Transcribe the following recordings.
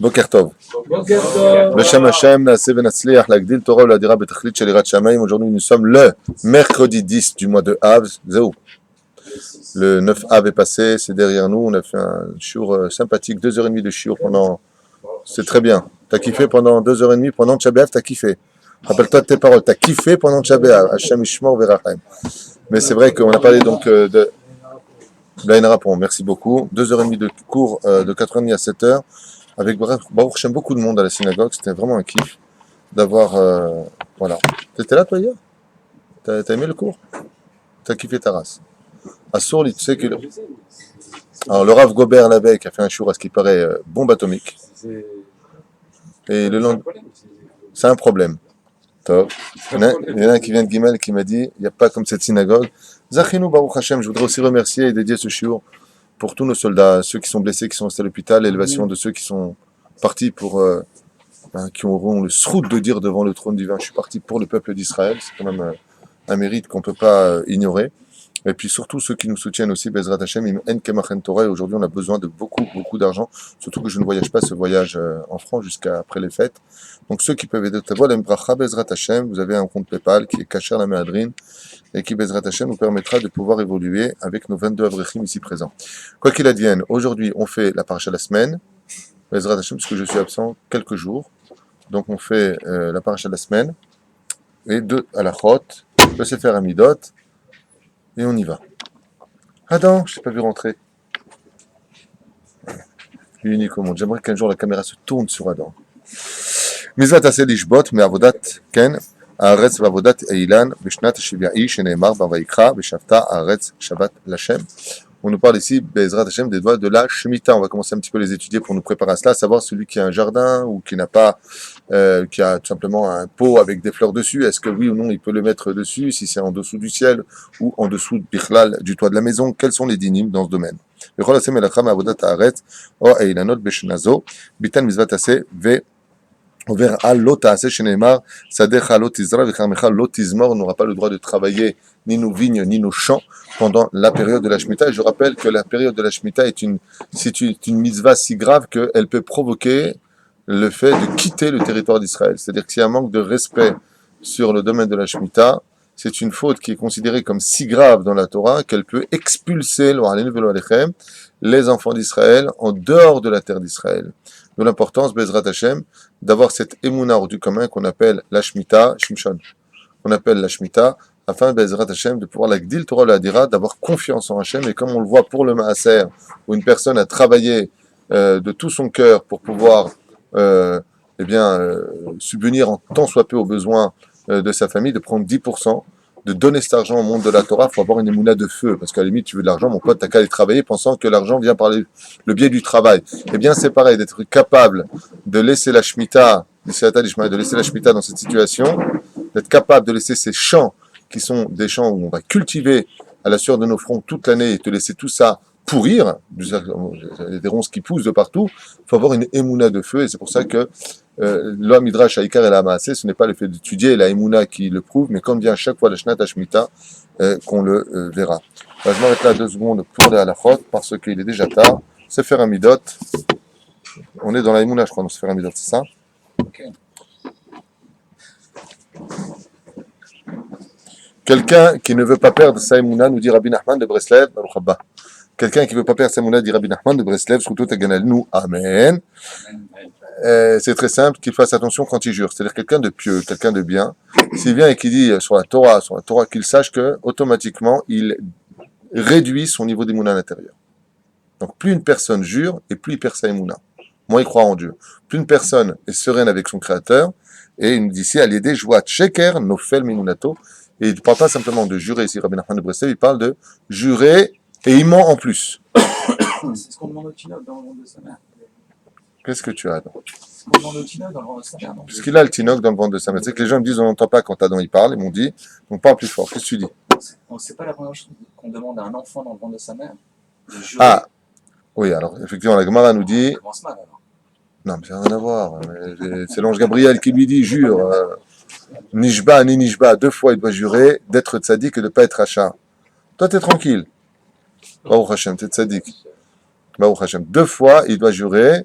בוקר טוב. בשם Hashem, נעשה ונצליח להגדיל תורה ולהדירה בתכלית של יראת שמיים. Aujourd'hui, nous sommes le mercredi 10 du mois de Av. Zéou. Le 9 Av est passé, c'est derrière nous. On a fait un shiur sympathique, 2h30 de shiur pendant... C'est très bien. T'as kiffé pendant 2h30, pendant Tchab B'Av, t'as kiffé. Rappelle-toi de tes paroles, t'as kiffé pendant Tchab B'Av. Hashem Ishmor Verachem. Mais c'est vrai qu'on a parlé donc de... Blaine Rapon, merci beaucoup. 2h30 de cours de 4h30 à 7h. Avec Baruch Hashem, beaucoup de monde à la synagogue. C'était vraiment un kiff d'avoir... voilà. T'étais là, toi, hier? T'as aimé le cours? T'as kiffé ta race? À Sourli, tu sais que... Alors, le Rav Gobert, la veille, qui a fait un show à ce qui paraît bombe atomique. Et le lendemain... C'est un problème. Top. Il y en a un qui vient de Gimel qui m'a dit, il n'y a pas comme cette synagogue. Zachinu Baruch Hashem, je voudrais aussi remercier et dédier ce shiur pour tous nos soldats, ceux qui sont blessés, qui sont restés à l'hôpital, l'élévation de ceux qui sont partis pour, qui auront le srout de dire devant le trône divin, je suis parti pour le peuple d'Israël. C'est quand même un mérite qu'on ne peut pas ignorer. Et puis surtout ceux qui nous soutiennent aussi, Bezrat Hashem, im en kemachen Torah. Et aujourd'hui, on a besoin de beaucoup d'argent. Surtout que je ne voyage pas ce voyage en France jusqu'à après les fêtes. Donc ceux qui peuvent aider ta voix, l'embracha Bezrat Hashem, vous avez un compte PayPal qui est Kacher la Méadrine et qui Bezrat Hashem nous permettra de pouvoir évoluer avec nos 22 Avrechim ici présents. Quoi qu'il advienne, aujourd'hui on fait la paracha de la semaine, Bezrat Hashem, parce que je suis absent quelques jours. Donc on fait la paracha de la semaine et deux halachot, le Sefer Amidot. Et on y va. Adam, je t'ai pas vu rentrer. Unique au monde. J'aimerais qu'un jour la caméra se tourne sur Adam. Mizvat aseh lishbot me'avodat ken haaretz v'avodat eilan b'shnat hashivya'i shene'emar b'vayikra b'shavta haaretz shabbat l'Hashem. On nous parle ici, Bezrat Hashem, des doigts de la Shemitah. On va commencer un petit peu les étudier pour nous préparer à cela, à savoir celui qui a un jardin ou qui n'a pas, qui a tout simplement un pot avec des fleurs dessus. Est-ce que oui ou non il peut le mettre dessus, si c'est en dessous du ciel ou en dessous Bichlal, du toit de la maison? Quels sont les dynimes dans ce domaine? On n'aura pas le droit de travailler ni nos vignes ni nos champs pendant la période de la Shemitah. Et je rappelle que la période de la Shemitah est une mitzvah si grave qu'elle peut provoquer le fait de quitter le territoire d'Israël. C'est-à-dire que s'il y a un manque de respect sur le domaine de la Shemitah, c'est une faute qui est considérée comme si grave dans la Torah qu'elle peut expulser les enfants d'Israël en dehors de la terre d'Israël. De l'importance, Bezrat Hashem, d'avoir cette émouna hors du commun qu'on appelle la Shemitah, Shimshon. On appelle la Shemitah, afin, Bezrat Hashem, de pouvoir la Gdil Torah la Dira, d'avoir confiance en Hashem. Et comme on le voit pour le Maaser, où une personne a travaillé de tout son cœur pour pouvoir subvenir en tant soit peu aux besoins de sa famille, de prendre 10%, de donner cet argent au monde de la Torah, il faut avoir une émouna de feu, parce qu'à la limite, tu veux de l'argent, mon pote, t'as qu'à aller travailler pensant que l'argent vient par le biais du travail. Eh bien, c'est pareil, d'être capable de laisser la Shemitah, de laisser la Shemitah dans cette situation, d'être capable de laisser ces champs, qui sont des champs où on va cultiver à la sueur de nos fronts toute l'année, et te laisser tout ça pourrir, des ronces qui poussent de partout, il faut avoir une émouna de feu, et c'est pour ça que l'homme Midrash Haïkar et la Maaseh, ce n'est pas le fait d'étudier la émouna qui le prouve, mais comme vient à chaque fois la Shnat Hashmita, qu'on le verra. Je m'arrête là 2 secondes pour les halachot, parce qu'il est déjà tard. Sefer Amidot, on est dans la émouna, je crois, dans Sefer Amidot, c'est ça? Okay. Quelqu'un qui ne veut pas perdre sa émouna, nous dit Rabbi Nachman de Breslev, Baruch Haba. Quelqu'un qui ne veut pas perdre sa émouna, dit Rabbi Nachman de Breslev, Zchutot Haganal nous, Amen. C'est très simple, qu'il fasse attention quand il jure. C'est-à-dire quelqu'un de pieux, quelqu'un de bien. S'il vient et qu'il dit sur la Torah, qu'il sache que automatiquement il réduit son niveau d'émouna à l'intérieur. Donc plus une personne jure et plus il perd sa émouna. Moins il croit en Dieu. Plus une personne est sereine avec son Créateur, et il nous dit ici, Aliédé, Joat, Sheker, Nofel, Minunato. Et il ne parle pas simplement de jurer, ici Rabbi Nachman de Breslev, il parle de jurer et il ment en plus. C'est ce qu'on demande au Tinoc dans le ventre de sa mère. Qu'est-ce que tu as, Adam? C'est ce qu'on demande au Tinoc dans le ventre de sa mère. Puisqu'il a le Tinoc dans le ventre de sa mère. C'est que les gens me disent on n'entend pas quand Adam il parle, ils m'ont dit, donc parle plus fort. Qu'est-ce que tu dis? C'est pas la première chose qu'on demande à un enfant dans le ventre de sa mère. De jurer. Ah, oui, alors effectivement, la Gemara nous dit. Ça commence mal alors. Non, mais ça n'a rien à voir. C'est l'ange Gabriel qui lui dit jure. Nishba, ni Nishba, 2 fois il doit jurer d'être tzaddik et de ne pas être rachat. Toi, t'es tranquille. Baruch Hashem, t'es tzaddik. Baruch Hashem. 2 fois il doit jurer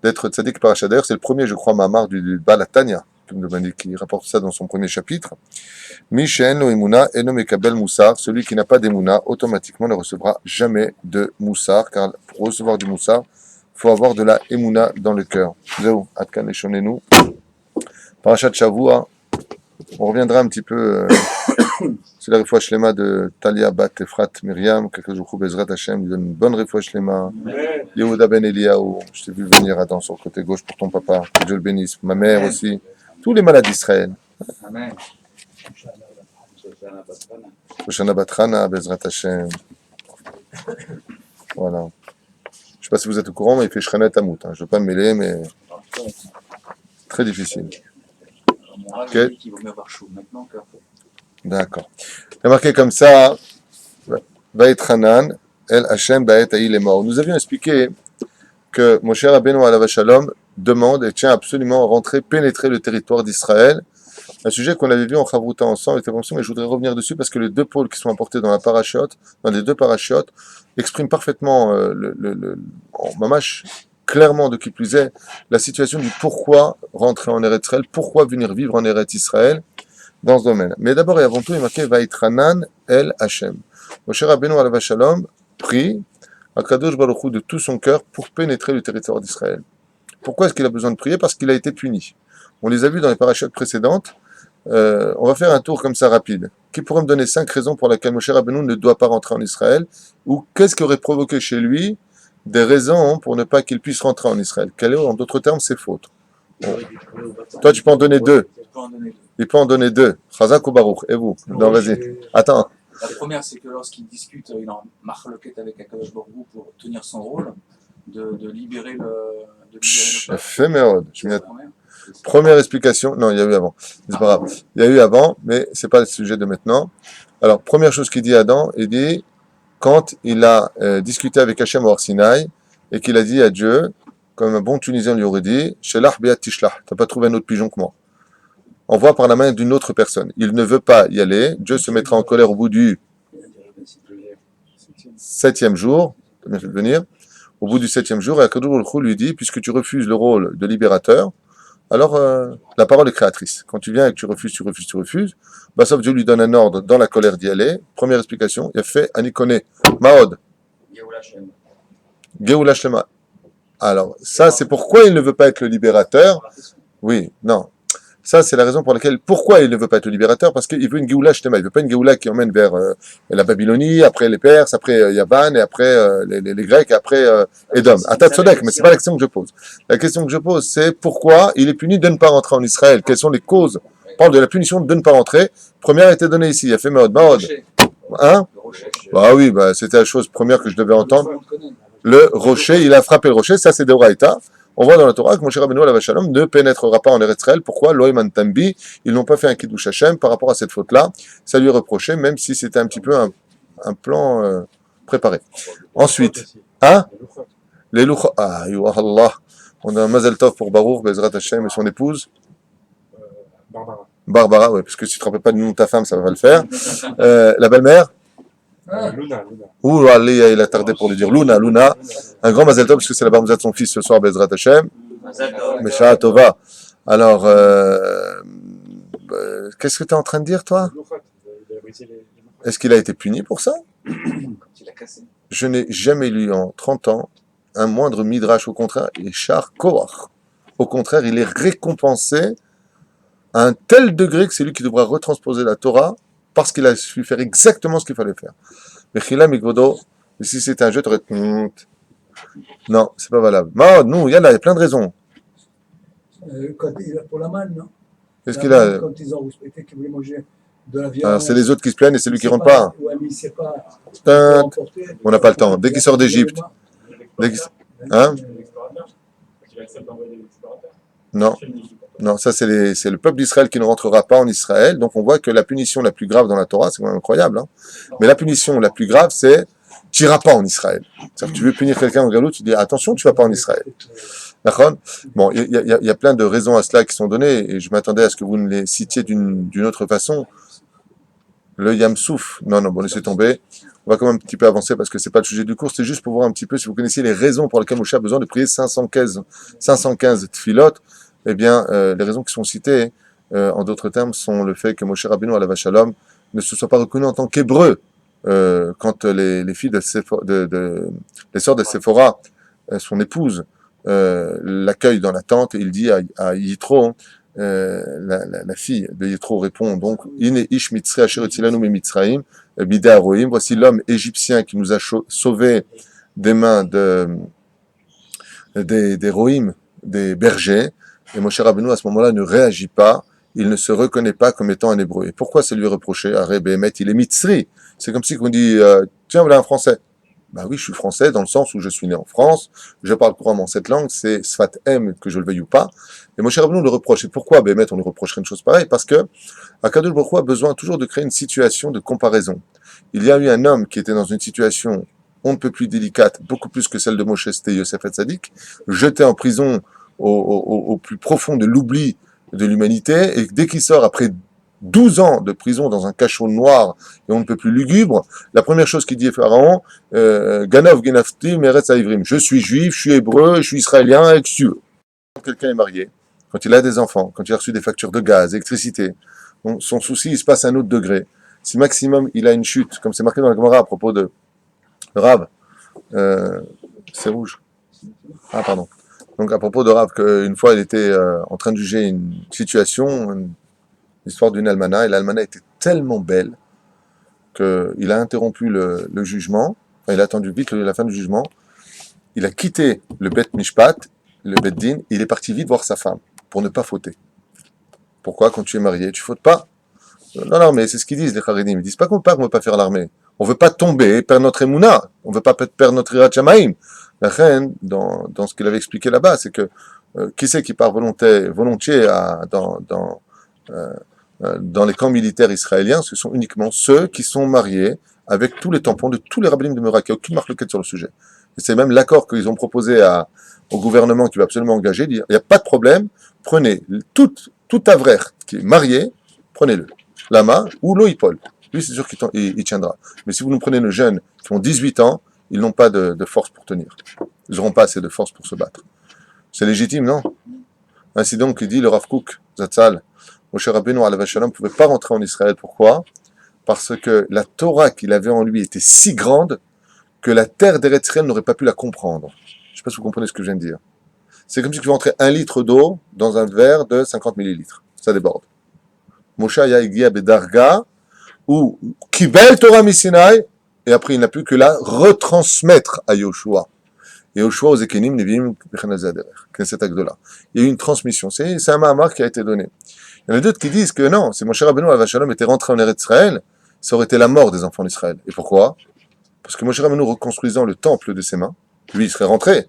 d'être tzaddik paracha. D'ailleurs, c'est le premier, je crois, mamar du Baal HaTanya, qui rapporte ça dans son premier chapitre. Mi she'en lo emuna eno mekabel moussar. Celui qui n'a pas d'émouna, automatiquement ne recevra jamais de moussar, car pour recevoir du moussar, il faut avoir de la émouna dans le cœur. Zéou, Atkan Leshonenu. Parashat Shavua. On reviendra un petit peu. C'est la refouach shlema de Talia Bat Efrat Myriam. Quelques jours, Bezrat Hashem lui donne une bonne refouach shlema. Yehuda Ben Eliyahu. Je t'ai vu venir, Adam, sur le côté gauche pour ton papa. Que Dieu le bénisse. Ma mère aussi. Tous les malades d'Israël. Amen. Shoshana Batrana, Bezrat Hashem. Voilà. Je ne sais pas si vous êtes au courant, mais il fait Shrenet Amout. Je ne veux pas me mêler, mais très difficile. Mon rêve est qu'il vaut mieux avoir chaud maintenant qu'un peu. D'accord. Il y a marqué comme ça, Ba'et Hanan, El Hashem Ba'et Aïl est mort. Nous avions expliqué que Moshe Rabbeinu Alav Shalom demande et tient absolument à rentrer, pénétrer le territoire d'Israël. Un sujet qu'on avait vu en Chavruta ensemble, mais je voudrais revenir dessus parce que les deux pôles qui sont apportés dans la parachute, dans les deux parachutes, expriment parfaitement en mamash, clairement de qui plus est, la situation du pourquoi rentrer en Eretz Israël, pourquoi venir vivre en Eretz Israël dans ce domaine. Mais d'abord et avant tout, il est marqué Vaïtranan El Hashem. Moshe Rabbeinu Alav Shalom prie à Kadosh Baruch Hu de tout son cœur pour pénétrer le territoire d'Israël. Pourquoi est-ce qu'il a besoin de prier? Parce qu'il a été puni. On les a vus dans les parachutes précédentes. On va faire un tour comme ça rapide. Qui pourrait me donner 5 raisons pour lesquelles Moshe Rabbeinu ne doit pas rentrer en Israël? Ou qu'est-ce qui aurait provoqué chez lui des raisons pour ne pas qu'il puisse rentrer en Israël? Quelle est, en d'autres termes, ses fautes? Bon. Toi, tu peux en donner 2. Il peut en donner 2. Chazak ou Baruch? Et vous? Non, vas-y. Attends. La première, c'est que lorsqu'il discute, il est en marloquette avec Akadosh Baruch Hu pour tenir son rôle, de libérer le peuple. Fait merde. Première explication, non, il y a eu avant. C'est pas grave. Il y a eu avant, mais c'est pas le sujet de maintenant. Alors, première chose qu'il dit à Adam, il dit, quand il a discuté avec Hachem au Sinaï, et qu'il a dit à Dieu, comme un bon Tunisien lui aurait dit, Shelach beat tishlach, t'as pas trouvé un autre pigeon que moi. Envoie par la main d'une autre personne. Il ne veut pas y aller, Dieu se mettra en colère au bout du 7e jour, au bout du 7e jour, et Akadosh Baruch Hu lui dit, puisque tu refuses le rôle de libérateur, alors la parole est créatrice. Quand tu viens et que tu refuses, bah, sauf Dieu lui donne un ordre dans la colère d'y aller. Première explication, il a fait Anikone, Maod. Geoula Shlema. Alors, ça, c'est pourquoi il ne veut pas être le libérateur. Oui, non. Ça, c'est la raison pour laquelle, pourquoi il ne veut pas être le libérateur, parce qu'il veut une Geoula Shlema. Il ne veut pas une Geoula qui emmène vers la Babylonie, après les Perses, après Yavan, et après les Grecs, et après Édom. Atatsodek, mais c'est pas la question que je pose. La question que je pose, c'est pourquoi il est puni de ne pas rentrer en Israël. Quelles sont les causes? On parle de la punition de ne pas rentrer. Première a été donnée ici. Il a fait Maod. Hein? Bah oui, bah, c'était la chose première que je devais entendre. Le rocher, il a frappé le rocher, ça c'est de Oraïta. On voit dans la Torah que Moshe Rabbeinu Alav Shalom ne pénétrera pas en Eretz Israël. Pourquoi? Loïman Tambi, ils n'ont pas fait un Kiddush Hashem par rapport à cette faute-là. Ça lui est reproché, même si c'était un petit peu un plan préparé. Ensuite, hein? Les louchot. Ah, Allah. On a un Mazel Tov pour Baruch, Bezrat Hashem et son épouse. Barbara, oui, parce que si tu ne te rappelles pas du nom de ta femme, ça va le faire. La belle-mère? Luna. Ouh, allez, il a tardé pour lui dire Luna. Un grand Mazel Tov, parce que c'est la bar de son fils ce soir, Bezrat Hashem. Mesha Tova. Alors, qu'est-ce que tu es en train de dire, toi? Est-ce qu'il a été puni pour ça? Je n'ai jamais lu en 30 ans un moindre midrash. Au contraire, il est char koach. Au contraire, il est récompensé à un tel degré que c'est lui qui devra retransposer la Torah parce qu'il a su faire exactement ce qu'il fallait faire. Mais Chila Migvodo, si c'était un jeu, tu aurais... Non, c'est pas valable. Non, il y a plein de raisons. Quand il a pour la manne, non? Qu'est-ce qu'il a? Quand ils ont respecté qu'ils voulaient manger de la viande. Alors, c'est les autres qui se plaignent et c'est lui qui rentre pas. Ouais, mais il sait pas. On n'a pas le temps. Dès qu'il sort d'Égypte. Hein? Non, ça c'est le peuple d'Israël qui ne rentrera pas en Israël. Donc on voit que la punition la plus grave dans la Torah, c'est quand même incroyable. Hein, mais la punition la plus grave, c'est tu n'iras pas en Israël. C'est-à-dire que tu veux punir quelqu'un en Galoute, tu dis attention, tu ne vas pas en Israël. D'accord? Bon, il y a plein de raisons à cela qui sont données et je m'attendais à ce que vous ne les citiez d'une autre façon. Le Yam Souf, non, bon, laissez tomber. On va quand même un petit peu avancer parce que c'est pas le sujet du cours, c'est juste pour voir un petit peu si vous connaissiez les raisons pour lesquelles Moshe a besoin de prier 515 tfilot. Eh bien, les raisons qui sont citées, en d'autres termes, sont le fait que Moshe Rabbeinu alav shalom ne se soit pas reconnu en tant qu'hébreu quand les filles les sœurs de Séphora, son épouse, l'accueille dans la tente et il dit à Yitro, la fille de Yitro répond donc Ine ish mitzri asher etzilanu me Mitzraim bidei haroim, voici l'homme égyptien qui nous a sauvé des mains des roïm, des bergers. Et Moshe Rabbeinu à ce moment-là ne réagit pas, il ne se reconnaît pas comme étant un hébreu. Et pourquoi c'est lui reproché? Aré Béhémet, il est mitzri. C'est comme si on dit tiens voilà un français. Bah oui, je suis français dans le sens où je suis né en France, je parle couramment cette langue, c'est Sfat M, que je le veuille ou pas. Et Moshe Rabbeinu le reproche. Et pourquoi Béhémet on lui reprocherait une chose pareille? Parce que Akadosh Baruch Hu a besoin toujours de créer une situation de comparaison. Il y a eu un homme qui était dans une situation on ne peut plus délicate, beaucoup plus que celle de Moshe, c'était Yosef Hatzadik, jeté en prison au plus profond de l'oubli de l'humanité, et dès qu'il sort après 12 ans de prison dans un cachot noir et on ne peut plus lugubre, la première chose qu'il dit à Pharaon, Ganov Genafti Meretz Haïvrim, je suis juif, je suis hébreu, je suis israélien, et que tu veux. Quand quelqu'un est marié, quand il a des enfants, quand il a reçu des factures de gaz, d'électricité, son souci il se passe à un autre degré. Si maximum il a une chute, comme c'est marqué dans la Gemara à propos de Rav, c'est rouge. Ah pardon. Donc à propos de Rav, qu'une fois il était en train de juger une situation, l'histoire d'une almana, et l'almana était tellement belle qu'il a interrompu le jugement, enfin, il a attendu vite la fin du jugement, il a quitté le Bet Mishpat, le Bet Din, il est parti vite voir sa femme, pour ne pas fauter. Pourquoi? Quand tu es marié, tu fautes pas? Non, mais c'est ce qu'ils disent les Charedim, ils disent pas qu'on ne veut pas faire l'armée, on veut pas tomber et perdre notre émouna, on veut pas perdre notre Irat Shamaim. La reine, dans ce qu'il avait expliqué là-bas, c'est que qui c'est qui part volontiers dans les camps militaires israéliens, ce sont uniquement ceux qui sont mariés avec tous les tampons de tous les rabbinim de Merak. Il n'y a aucune marloquette sur le sujet. Et c'est même l'accord qu'ils ont proposé au gouvernement qui va absolument engager, dire, il n'y a pas de problème, prenez tout avrer qui est marié, prenez-le. Lama ou Loïpol. Lui, c'est sûr qu'il tiendra. Mais si vous nous prenez nos jeunes qui ont 18 ans, ils n'ont pas de force pour tenir. Ils n'auront pas assez de force pour se battre. C'est légitime, non? Ainsi donc, il dit le Rav Kook, Zatzal, Moshe Rabbeinu alav shalom ne pouvait pas rentrer en Israël. Pourquoi? Parce que la Torah qu'il avait en lui était si grande que la terre d'Eretz Israël n'aurait pas pu la comprendre. Je ne sais pas si vous comprenez ce que je viens de dire. C'est comme si tu veux entrer 1 litre d'eau dans un verre de 50 millilitres. Ça déborde. Moshe Aya Igia Bedarga, ou Kibel Torah Misinai, et après il n'a plus que la retransmettre à Yoshua. Et Yoshua aux Ekenim, Neviim, Knesset Agdola. Il y a eu une transmission. C'est un mahamar qui a été donné. Il y en a d'autres qui disent que non, si Moshe Rabbeinu alav shalom était rentré en Eretz Israël, ça aurait été la mort des enfants d'Israël. Et pourquoi? Parce que Moshe Rabbeinu reconstruisant le temple de ses mains, lui il serait rentré.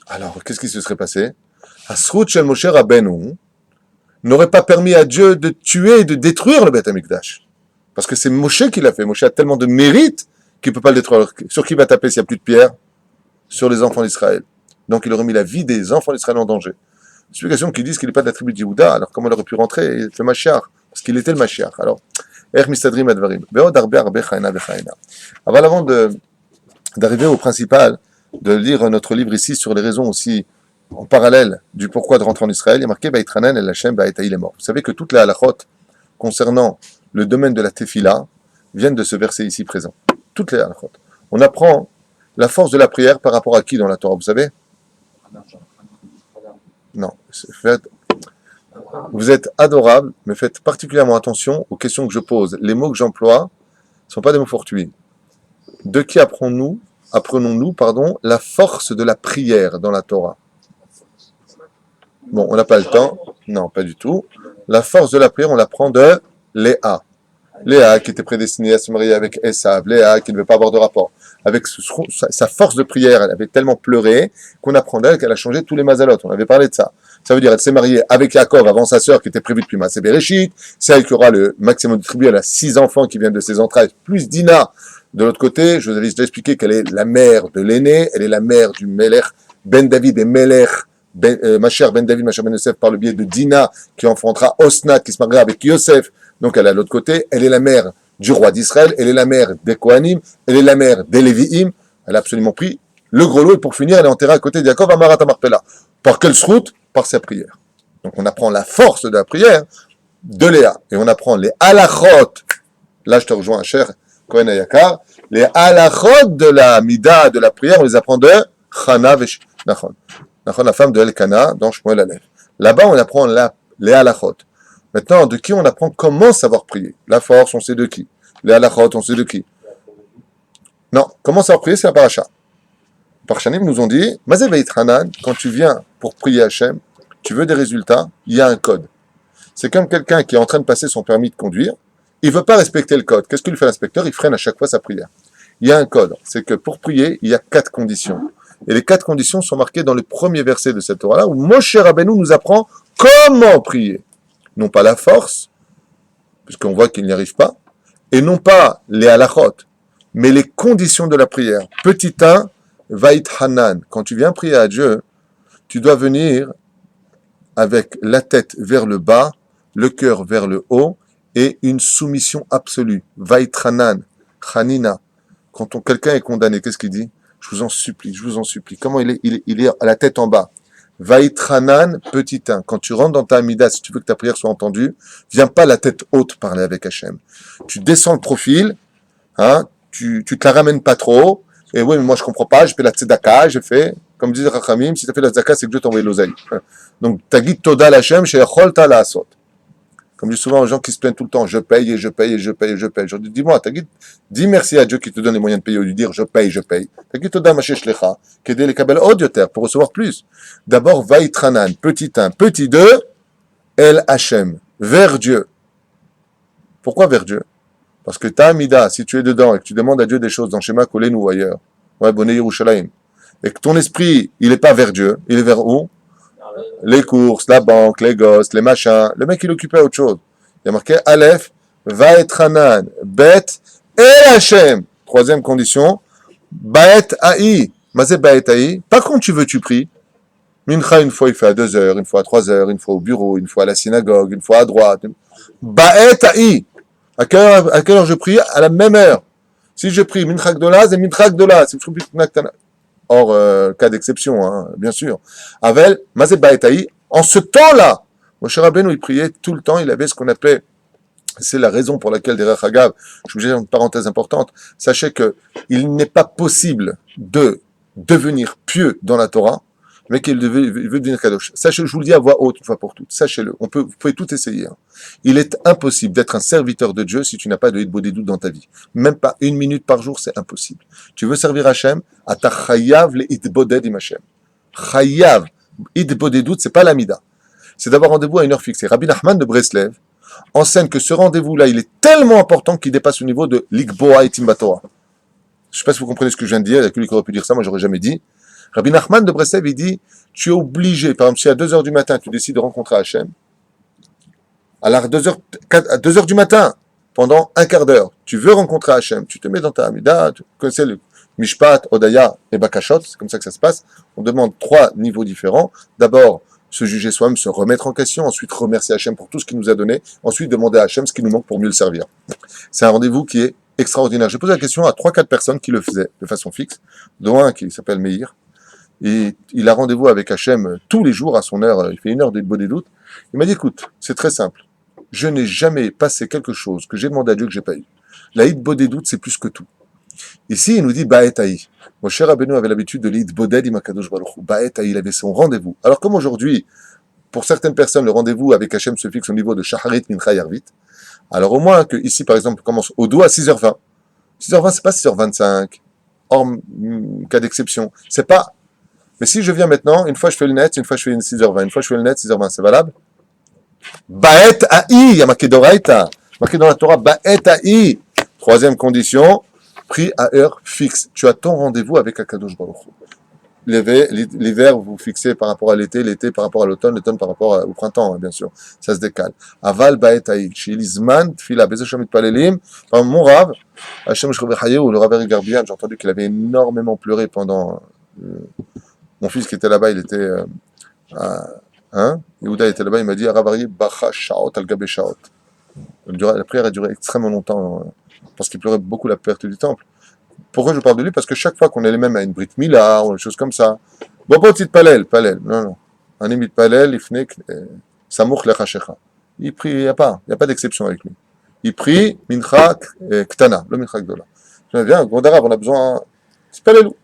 Alors, qu'est-ce qui se serait passé? Asrut shel Moshe Rabbeinu n'aurait pas permis à Dieu de tuer et de détruire le Beth Amikdash. Parce que c'est Moshe qui l'a fait. Moshe a tellement de mérite qu'il ne peut pas le détruire. Alors, sur qui va taper s'il n'y a plus de pierre? Sur les enfants d'Israël. Donc il aurait mis la vie des enfants d'Israël en danger. Explication qui disent qu'il n'est pas de la tribu de Yehuda, alors comment il aurait pu rentrer? Le Mashiach, parce qu'il était le Mashiach. Alors, Mistadrim Advarim. Avant d'arriver au principal, de lire notre livre ici sur les raisons aussi en parallèle du pourquoi de rentrer en Israël, il y a marqué Baïtranan el Hashem Baïtaïl est mort. Vous savez que toutes les halachot concernant le domaine de la tefila viennent de ce verset ici présent. Toutes les halachot. On apprend la force de la prière par rapport à qui dans la Torah, vous savez? Non. Vous êtes adorable, mais faites particulièrement attention aux questions que je pose. Les mots que j'emploie ne sont pas des mots fortuits. De qui apprenons-nous, la force de la prière dans la Torah? Bon, on n'a pas le temps. Non, pas du tout. La force de la prière, on l'apprend de Léa. Léa qui était prédestinée à se marier avec Esav, Léa qui ne veut pas avoir de rapport. Avec sa force de prière, elle avait tellement pleuré qu'on apprend d'elle qu'elle a changé tous les mazalotes. On avait parlé de ça. Ça veut dire qu'elle s'est mariée avec Yaakov avant sa sœur qui était prévue depuis Massé Bereshit. C'est elle qui aura le maximum de tribu. Elle a 6 enfants qui viennent de ses entrailles, plus Dina. De l'autre côté, je vous avais déjà expliqué qu'elle est la mère de l'aîné, elle est la mère du Melech Ben David et Melech Masher Ben David, Masher Ben Yosef par le biais de Dina qui enfantera Osnat qui se mariera avec Yosef. Donc elle est à l'autre côté, elle est la mère du roi d'Israël, elle est la mère des Kohanim, elle est la mère des Lévi'im. Elle a absolument pris le gros lot et pour finir, elle est enterrée à côté de Yaakov à Marat Marpella. Par quelle route? Par sa prière. Donc on apprend la force de la prière de Léa. Et on apprend les halachot. Là, je te rejoins, cher Kohen Ayakar. Les halachot de la mida, de la prière, on les apprend de Chana Vesh. Nachon, la femme de Elkana, dans Shmuel Aleph. Là-bas, on apprend les halachot. Maintenant, de qui on apprend comment savoir prier? La force, on sait de qui. Les halachot, on sait de qui. Non, comment savoir prier, c'est la paracha. Les Parchanim nous ont dit, Mazé Veit Hanan, quand tu viens pour prier Hachem, tu veux des résultats, il y a un code. C'est comme quelqu'un qui est en train de passer son permis de conduire, il ne veut pas respecter le code. Qu'est-ce que lui fait l'inspecteur? Il freine à chaque fois sa prière. Il y a un code, c'est que pour prier, il y a 4 conditions. Et les 4 conditions sont marquées dans le premier verset de cette Torah-là, où Moshe Rabbeinu nous apprend comment prier. Non pas la force, puisqu'on voit qu'il n'y arrive pas, et non pas les halachot, mais les conditions de la prière. Petit 1, Vait Hanan. Quand tu viens prier à Dieu, tu dois venir avec la tête vers le bas, le cœur vers le haut, et une soumission absolue. Vait Hanan, Hanina. Quand quelqu'un est condamné, qu'est-ce qu'il dit? Je vous en supplie, je vous en supplie. Comment il est à la tête en bas. Vait Hanan, petit 1. Quand tu rentres dans ta Amida, si tu veux que ta prière soit entendue, viens pas la tête haute parler avec Hachem. Tu descends le profil, hein, tu te la ramènes pas trop, et oui, mais moi je comprends pas, j'ai fait la tzedaka, j'ai fait, comme disait Rachamim, si tu as fait la tzedaka, c'est que Dieu t'a envoyé l'oseille. Donc, t'as dit Toda l'Hachem, chez Cholta la Asot. Comme je dis souvent aux gens qui se plaignent tout le temps, je paye et je paye et je paye et je paye. Je dis, dis-moi, dis merci à Dieu qui te donne les moyens de payer, au lieu de dire je paye, je paye. T'as Toda Mashesh Lecha, qu'aider les kabel odioter pour recevoir plus. D'abord, Vaitranan, petit 1, petit 2, El Hachem, vers Dieu. Pourquoi vers Dieu? Parce que ta Amida, si tu es dedans et que tu demandes à Dieu des choses dans Shema Kolen ou ailleurs, ouais, Bonne Yerushalayim, et que ton esprit, il n'est pas vers Dieu, il est vers où? Les courses, la banque, les gosses, les machins. Le mec, il occupait autre chose. Il y a marqué Aleph, Vaetranan, Bet, El Hachem. Troisième condition, Baet Aï. Mazé Baet Aï. Pas quand tu veux, tu pries. Mincha, une fois, il fait à 2 heures, une fois à 3 heures, une fois au bureau, une fois à la synagogue, une fois à droite. Baet Aï. À quelle heure je prie? À la même heure. Si je prie Mincha Gdola, c'est Mincha Gdola. Si je prie Mincha hors cas d'exception, hein, bien sûr. Avel, Mazé Baetaï, en ce temps-là, Moshe Rabbeinu, il priait tout le temps, il avait ce qu'on appelait, c'est la raison pour laquelle, derrière Hagav, je vous dis une parenthèse importante, sachez que il n'est pas possible de devenir pieux dans la Torah, mais qu'il veut devenir kadosh. Sachez, je vous le dis à voix haute une fois pour toutes, sachez-le, vous pouvez tout essayer. Hein. Il est impossible d'être un serviteur de Dieu si tu n'as pas de hitbodedut dans ta vie. Même pas 1 minute par jour, c'est impossible. Tu veux servir Hachem, ata chayav le hitboded im Hachem. Chayav, hitbodedut, c'est pas l'amida. C'est d'avoir rendez-vous à une heure fixée. Rabbi Nachman de Breslev enseigne que ce rendez-vous-là, il est tellement important qu'il dépasse le niveau de l'ikboa et timbatora. Je ne sais pas si vous comprenez ce que je viens de dire, il y a que lui qui aurait pu dire ça, moi j'aurais jamais dit. Rabbi Nachman de Breslev, il dit, tu es obligé, par exemple, si à 2h du matin, tu décides de rencontrer Hachem, alors à 2h du matin, pendant un quart d'heure, tu veux rencontrer Hachem, tu te mets dans ta Amida, tu connais le Mishpat, Odaya et Bakashot, c'est comme ça que ça se passe. On demande 3 niveaux différents. D'abord, se juger soi-même, se remettre en question, ensuite remercier Hachem pour tout ce qu'il nous a donné, ensuite demander à Hachem ce qui nous manque pour mieux le servir. C'est un rendez-vous qui est extraordinaire. J'ai posé la question à 3-4 personnes qui le faisaient de façon fixe, dont un qui s'appelle Meir, et il a rendez-vous avec Hachem tous les jours à son heure, il fait 1 heure de bodedut. Il m'a dit, écoute, c'est très simple. Je n'ai jamais passé quelque chose que j'ai demandé à Dieu que j'ai pas eu. La hitbodedut, c'est plus que tout. Ici, il nous dit Baet Aï. Moshe Rabbeinu avait l'habitude de l'hitboded im HaKadosh Baruch Hu. Baet Aï, il avait son rendez-vous. Alors comme aujourd'hui, pour certaines personnes, le rendez-vous avec Hachem se fixe au niveau de Shacharit Mincha Yarvit. Alors au moins que ici, par exemple, commence au doigt à 6h20. 6h20, c'est pas 6h25. Hors cas d'exception. C'est pas. Mais si je viens maintenant, une fois je fais le net, une fois je fais une 6h20, une fois je fais le net, 6h20, c'est valable? Baet Aï, il y a marqué Doraita, marqué dans la Torah, Baet Aï. Troisième condition, pris à heure fixe. Tu as ton rendez-vous avec Akadosh Baruch Hu. L'hiver, vous fixez par rapport à l'été, l'été par rapport à l'automne, l'automne par rapport au printemps, hein, bien sûr. Ça se décale. Aval Baet Aï, Shilizman, Tfila, Bezeshamit Palelim, par mon Rav, Hachem Shrevechaye, ou le Rav Eric Garbian, j'ai entendu qu'il avait énormément pleuré pendant, mon fils qui était là-bas, il était, Yehuda était là-bas, il m'a dit, Ravari Bacha Shaot al Gabé Shaot. La prière a duré extrêmement longtemps. parce qu'il pleurait beaucoup la perte du temple. Pourquoi je parle de lui? Parce que chaque fois qu'on est les mêmes à une Brit Mila ou une chose comme ça, bon, pas petit palel, non, non. Un imit palel, il fnek, samouch lechachecha. Il prie, il n'y a pas d'exception avec lui. Il prie, mincha ktana, le mincha gdola. Je viens, gros d'arabe, on a besoin, c'est palelou.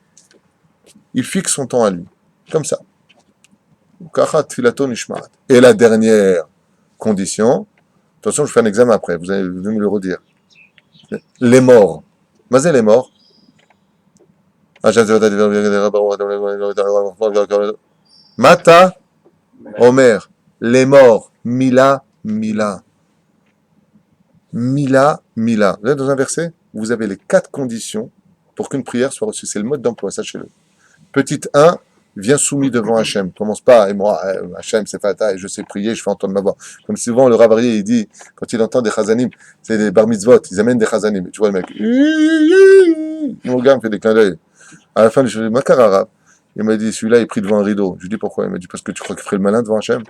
Il fixe son temps à lui, comme ça. Et la dernière condition, attention, je fais un examen après, vous allez me le redire. Les morts. Mazé les morts. Mata, Omer, les morts. Mila, Mila. Mila, Mila. Vous êtes dans un verset, vous avez les 4 conditions pour qu'une prière soit reçue. C'est le mode d'emploi, sachez-le. Petite 1, viens soumis devant Hachem. Commence pas, et moi, Hachem, c'est fata, et je sais prier, je fais entendre ma voix. Comme souvent, le Ravarié, il dit, quand il entend des chazanim, c'est des bar mitzvot, ils amènent des chazanim. Tu vois le mec, mon gars me fait des clins d'œil. À la fin, je lui dis, Makar arabe. Il m'a dit, celui-là, il prie devant un rideau. Je lui dis, pourquoi? Il m'a dit, parce que tu crois qu'il ferait le malin devant Hachem?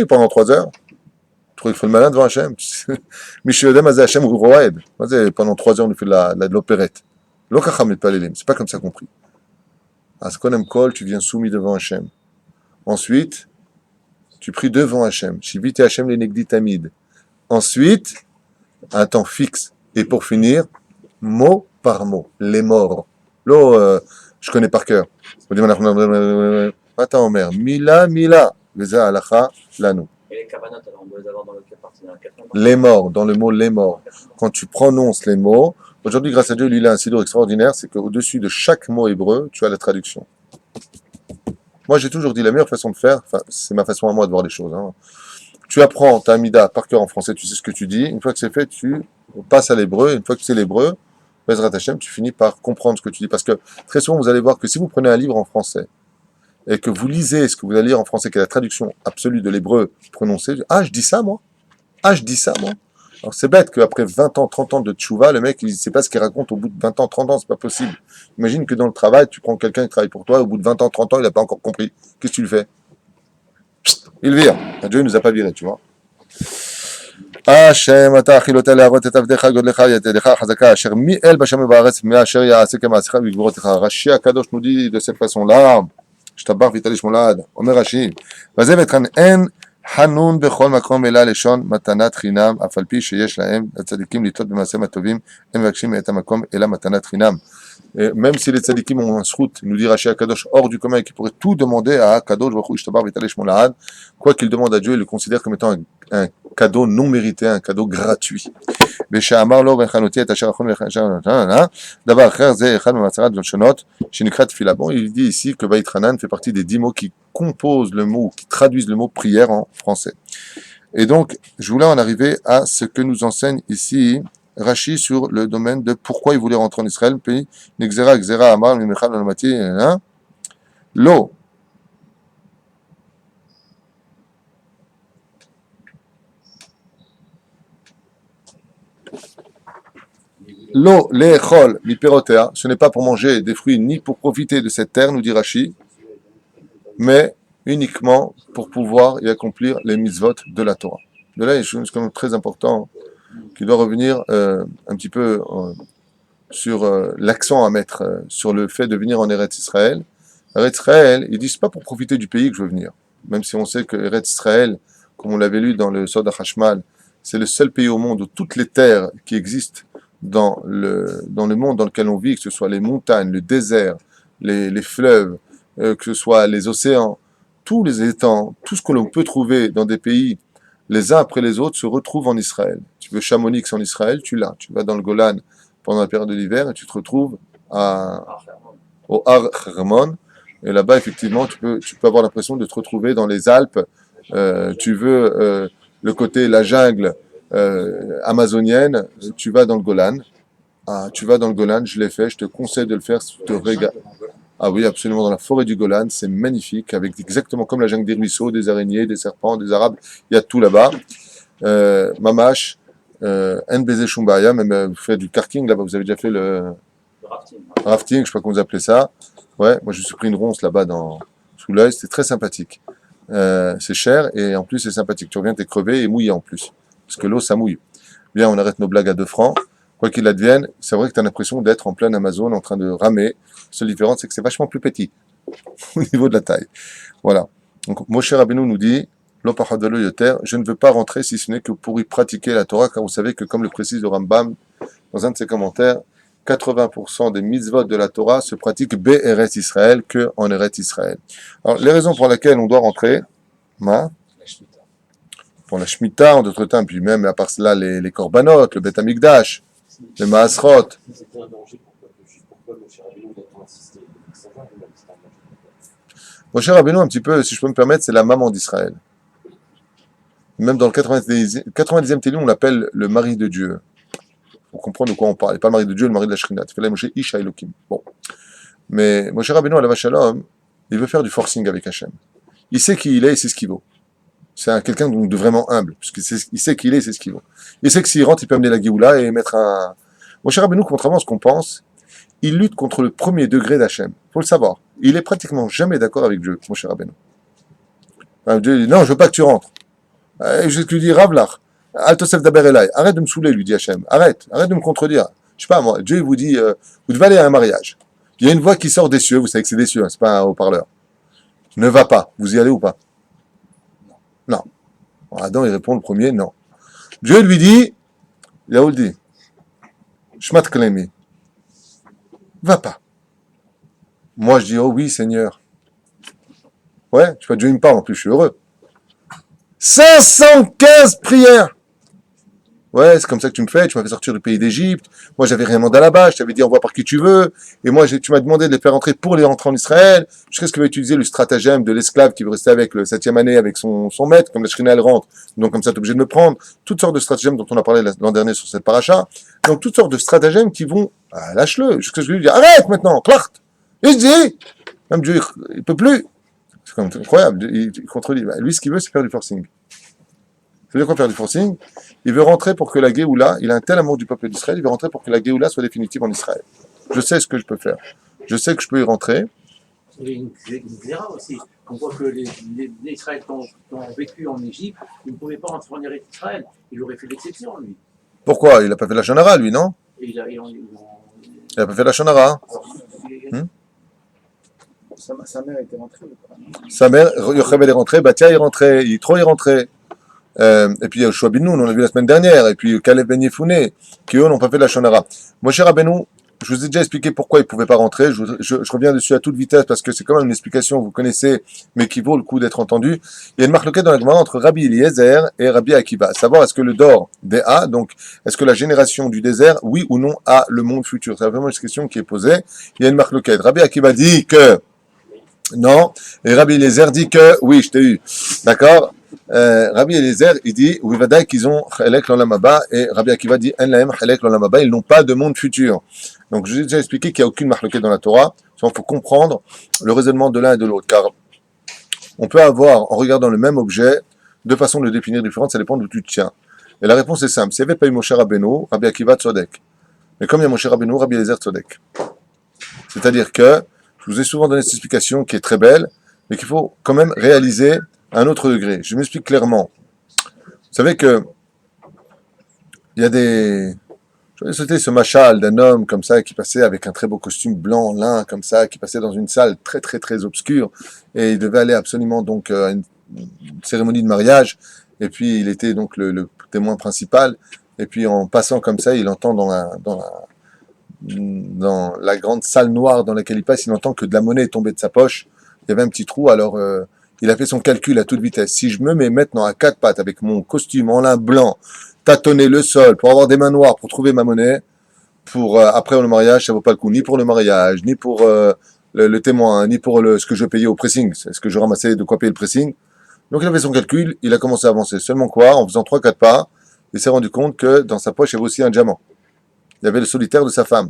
Pendant 3 heures. Tu crois qu'il ferait le malin devant Hachem? Mishiodem Azé Hachem ou Roaed. Pendant 3 heures, on nous fait de l'opérette. L'okacham pas les c'est pas comme ça compris. Askonem Kol, tu viens soumis devant Hachem. Ensuite, tu pries devant Hachem. Shivite Hachem les Negditamid. Ensuite, un temps fixe. Et pour finir, mot par mot, les morts. Là, je connais par cœur. On dit, attends, Omer, Mila, Mila, Veza Alacha, Lanu. Et les kavanotes, alors on doit les avoir dans le quelle partie? Dans la 80? Les morts, dans le mot les morts. Quand tu prononces les mots, aujourd'hui, grâce à Dieu, lui, il a un sidour extraordinaire, c'est qu'au-dessus de chaque mot hébreu, tu as la traduction. Moi, j'ai toujours dit la meilleure façon de faire, enfin, c'est ma façon à moi de voir les choses. Hein. Tu apprends ta Amida par cœur en français, tu sais ce que tu dis. Une fois que c'est fait, tu passes à l'hébreu. Une fois que c'est l'hébreu, Bezrat Hashem, tu finis par comprendre ce que tu dis. Parce que très souvent, vous allez voir que si vous prenez un livre en français et que vous lisez ce que vous allez lire en français, qui est la traduction absolue de l'hébreu prononcé, ah, je dis ça, moi. Ah, je dis ça, moi. Alors, c'est bête qu'après 20 ans, 30 ans de tchouva, le mec, il ne sait pas ce qu'il raconte au bout de 20 ans, 30 ans, c'est pas possible. Imagine que dans le travail, tu prends quelqu'un qui travaille pour toi, au bout de 20 ans, 30 ans, il n'a pas encore compris. Qu'est-ce que tu le fais? Il vire. Dieu ne nous a pas viré, tu vois. Hachem, ata achilota le'avot et avdecha godlecha yatedecha chazaka asher mi'el b'shem ba'aretz me'asher ya'aseh kema'asecha v'gvurotecha. Rashi HaKadosh nous dit de cette façon-là, shtabar vitalish molad, Omer Rashi, vazeh vetran en חנון בכל מקום אלא לשון מתנת חינם, אף על פי שיש להם לצדיקים לתלות במעשיהם הטובים, הם מבקשים את המקום אלא מתנת חינם. Même si les tzadikim ont un srout, nous dit Rashi HaKadosh, hors du commun, et qui pourrait tout demander à HaKadosh, quoi qu'il demande à Dieu, il le considère comme étant un cadeau non mérité, un cadeau gratuit. ושאמר לו והכנותי את אשר אחרון דבר אחר זה אחד מהצהרת שונות שנקרא תפילה. Bon, il dit ici que Vaïtranan fait partie des 10 mots qui composent le mot, qui traduisent le mot prière en français. Et donc, je voulais en arriver à ce que nous enseigne ici Rashi sur le domaine de pourquoi il voulait rentrer en Israël. Puis, Nexera, Xera, Amar, Mimechal, Almati, l'eau. L'eau, les chol, mi perotea, ce n'est pas pour manger des fruits ni pour profiter de cette terre, nous dit Rashi, mais uniquement pour pouvoir y accomplir les mitzvot de la Torah. De là, il y a une chose quand même très importante qui doit revenir un petit peu sur l'accent à mettre sur le fait de venir en Eretz Israël. Eretz Israël, ils disent pas pour profiter du pays que je veux venir, même si on sait que Eretz Israël, comme on l'avait lu dans le Sod HaChashmal, c'est le seul pays au monde où toutes les terres qui existent dans le monde dans lequel on vit, que ce soit les montagnes, le désert, les fleuves, que ce soit les océans, tous les étangs, tout ce que l'on peut trouver dans des pays les uns après les autres se retrouvent en Israël. Tu veux Chamonix en Israël, tu l'as. Tu vas dans le Golan pendant la période de l'hiver et tu te retrouves au Har Hermon. Et là-bas, effectivement, tu peux avoir l'impression de te retrouver dans les Alpes. Tu veux le côté, la jungle amazonienne, tu vas dans le Golan. Tu vas dans le Golan, je l'ai fait, je te conseille de le faire si tu te régales. Ah oui, absolument, dans la forêt du Golan, c'est magnifique, avec exactement comme la jungle des ruisseaux, des araignées, des serpents, des arabes, il y a tout là-bas. Mamash, NBZ Shumbaya, même vous faites du karting là-bas, vous avez déjà fait le rafting, je sais pas comment vous appelez ça. Ouais, moi je me suis pris une ronce là-bas sous l'œil, c'était très sympathique. C'est cher et en plus c'est sympathique. Tu reviens, t'es crevé et mouillé en plus, parce que l'eau ça mouille. Bien, on arrête nos blagues à 2 francs. Quoi qu'il advienne, c'est vrai que tu as l'impression d'être en pleine Amazon en train de ramer. La seule différence, c'est que c'est vachement plus petit au niveau de la taille. Voilà. Donc, Moshe Rabbeinu nous dit, L'opahadalo yoter, je ne veux pas rentrer si ce n'est que pour y pratiquer la Torah, car vous savez que, comme le précise le Rambam dans un de ses commentaires, 80% des mitzvot de la Torah se pratiquent Eretz Israël que en Eretz Israël. Alors, les raisons pour lesquelles on doit rentrer, pour la Shemitah en d'autres temps, puis même à part cela, les Korbanot, le Bet Amikdash, les Maasrot. C'était un danger pourquoi le cher Rabbeinu a tant insisté. Ça va, il a dit ça. Moshe Rabbeinu, un petit peu, si je peux me permettre, c'est la maman d'Israël. Même dans le 90e Télim, on l'appelle le mari de Dieu. Pour comprendre de quoi on parle. Et pas le mari de Dieu, le mari de la Shrina. Tu fais là Moshe Isha Elokim. Bon. Mais Moshe Rabbeinu, à la Shalom, il veut faire du forcing avec Hachem. Il sait qui il est et c'est ce qu'il vaut. C'est quelqu'un de vraiment humble. Parce qu'il sait qui il est et c'est ce qu'il vaut. Il sait que s'il rentre, il peut amener la Géoula et mettre un... Moshe Rabbeinu, contrairement à ce qu'on pense, il lutte contre le premier degré d'Hachem. Il faut le savoir. Il est pratiquement jamais d'accord avec Dieu, Moshe Rabbeinu. Dieu dit, non, je veux pas que tu rentres. Je lui dis, Ravlach, Altosef Daber Elai, arrête de me saouler, lui dit Hachem. Arrête de me contredire. Je sais pas, moi, Dieu, il vous dit, vous devez aller à un mariage. Il y a une voix qui sort des cieux, vous savez que c'est des cieux, hein, c'est pas un haut-parleur. Ne va pas. Vous y allez ou pas? Non. Adam, il répond le premier, non. Dieu lui dit, Yaoul dit, Shmat Klemi, va pas. Moi, je dis, oh oui, Seigneur. Ouais, tu vois, Dieu, il me parle, en plus, je suis heureux. 515 prières. Ouais, c'est comme ça que tu me fais, tu m'as fait sortir du pays d'Égypte. Moi, j'avais rien demandé là-bas, je t'avais dit envoie par qui tu veux. Et moi, tu m'as demandé de les faire rentrer pour les rentrer en Israël. Jusqu'à ce que va utiliser le stratagème de l'esclave qui veut rester avec le 7e année avec son maître, comme la Shrina, elle rentre. Donc, comme ça, t'es obligé de me prendre. Toutes sortes de stratagèmes dont on a parlé l'an dernier sur cette paracha. Donc, toutes sortes de stratagèmes qui vont, lâche-le. Jusqu'à ce que je lui dis, arrête maintenant, clart. Il se dit, même Dieu, il peut plus. C'est comme incroyable, il contredit. Lui, ce qu'il veut, c'est faire du forcing. Ça veut dire quoi faire du forcing? Il veut rentrer pour que la Géoula, il a un tel amour du peuple d'Israël, il veut rentrer pour que la Géoula soit définitive en Israël. Je sais ce que je peux faire. Je sais que je peux y rentrer. Il y a une xéra aussi. On voit que les Israéliens qui ont vécu en Égypte, ils ne pouvaient pas rentrer en Israël. Il aurait fait l'exception, lui. Pourquoi? Il n'a pas fait la Shonara, lui, non? Il n'a pas fait la Shonara. Sa mère était rentrée. Sa mère, Yocheved est rentré, Batia est rentré, Yitro est rentré. Et puis Yoshua bin Nun, on l'a vu la semaine dernière, et puis Caleb ben Yefouné, qui eux n'ont pas fait la Shonara. Moshe Rabbeinu, je vous ai déjà expliqué pourquoi ils ne pouvaient pas rentrer, je reviens dessus à toute vitesse parce que c'est quand même une explication que vous connaissez, mais qui vaut le coup d'être entendue. Il y a une marloquette dans la Gemara entre Rabbi Eliezer et Rabbi Akiva, à savoir est-ce que le Dor des A, donc est-ce que la génération du désert, oui ou non, a le monde futur? C'est vraiment une question qui est posée. Il y a une marloquette. Rabbi Akiva dit que non, et Rabbi Eliezer dit que oui, je t'ai eu. D'accord? Rabbi Eliezer, il dit, oui, vadaï qu'ils ont chalek l'olam haba, et Rabbi Akiva dit, en lahem chalek l'olam haba, ils n'ont pas de monde futur. Donc, je vous ai déjà expliqué qu'il n'y a aucune marloquette dans la Torah. Il faut comprendre le raisonnement de l'un et de l'autre, car on peut avoir, en regardant le même objet, deux façons de le définir différentes, ça dépend d'où tu te tiens. Et la réponse est simple. S'il n'y avait pas eu Moshe Rabbeinu, Rabbi Akiva tzodek. Mais comme il y a Moshe Rabbeinu, Rabbi Eliezer tzodek. C'est-à-dire que, je vous ai souvent donné cette explication qui est très belle, mais qu'il faut quand même réaliser à un autre degré. Je m'explique clairement. Vous savez que il y a des... C'était ce machal d'un homme comme ça qui passait avec un très beau costume blanc, lin, comme ça, qui passait dans une salle très très très obscure et il devait aller absolument donc à une cérémonie de mariage et puis il était donc le témoin principal et puis en passant comme ça, il entend dans la grande salle noire dans laquelle il passe, il entend que de la monnaie est tombée de sa poche. Il y avait un petit trou, alors il a fait son calcul à toute vitesse. Si je me mets maintenant à quatre pattes avec mon costume en lin blanc, tâtonner le sol pour avoir des mains noires pour trouver ma monnaie, pour après le mariage, ça vaut pas le coup, ni pour le mariage, ni pour le témoin, ni pour ce que je payais au pressing. Est-ce que je ramassais de quoi payer le pressing? Donc il a fait son calcul, il a commencé à avancer. Seulement quoi? En faisant 3-4 pas, il s'est rendu compte que dans sa poche, il y avait aussi un diamant. Il y avait le solitaire de sa femme.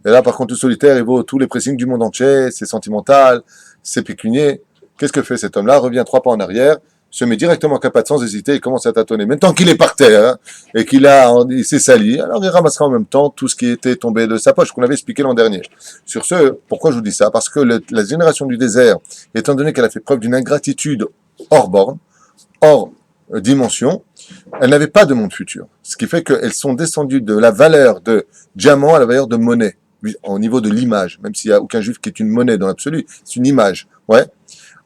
Et là, par contre, le solitaire, il vaut tous les pressings du monde entier, c'est sentimental, c'est pécunier. Qu'est-ce que fait cet homme-là? Revient 3 pas en arrière, se met directement à quatre pattes sans hésiter et commence à tâtonner. Même tant qu'il est par terre, hein, et il s'est sali, alors il ramassera en même temps tout ce qui était tombé de sa poche, qu'on avait expliqué l'an dernier. Sur ce, pourquoi je vous dis ça? Parce que la génération du désert, étant donné qu'elle a fait preuve d'une ingratitude hors borne, hors dimension, elles n'avaient pas de monde futur. Ce qui fait qu'elles sont descendues de la valeur de diamant à la valeur de monnaie, au niveau de l'image, même s'il n'y a aucun juif qui est une monnaie dans l'absolu, c'est une image. Ouais.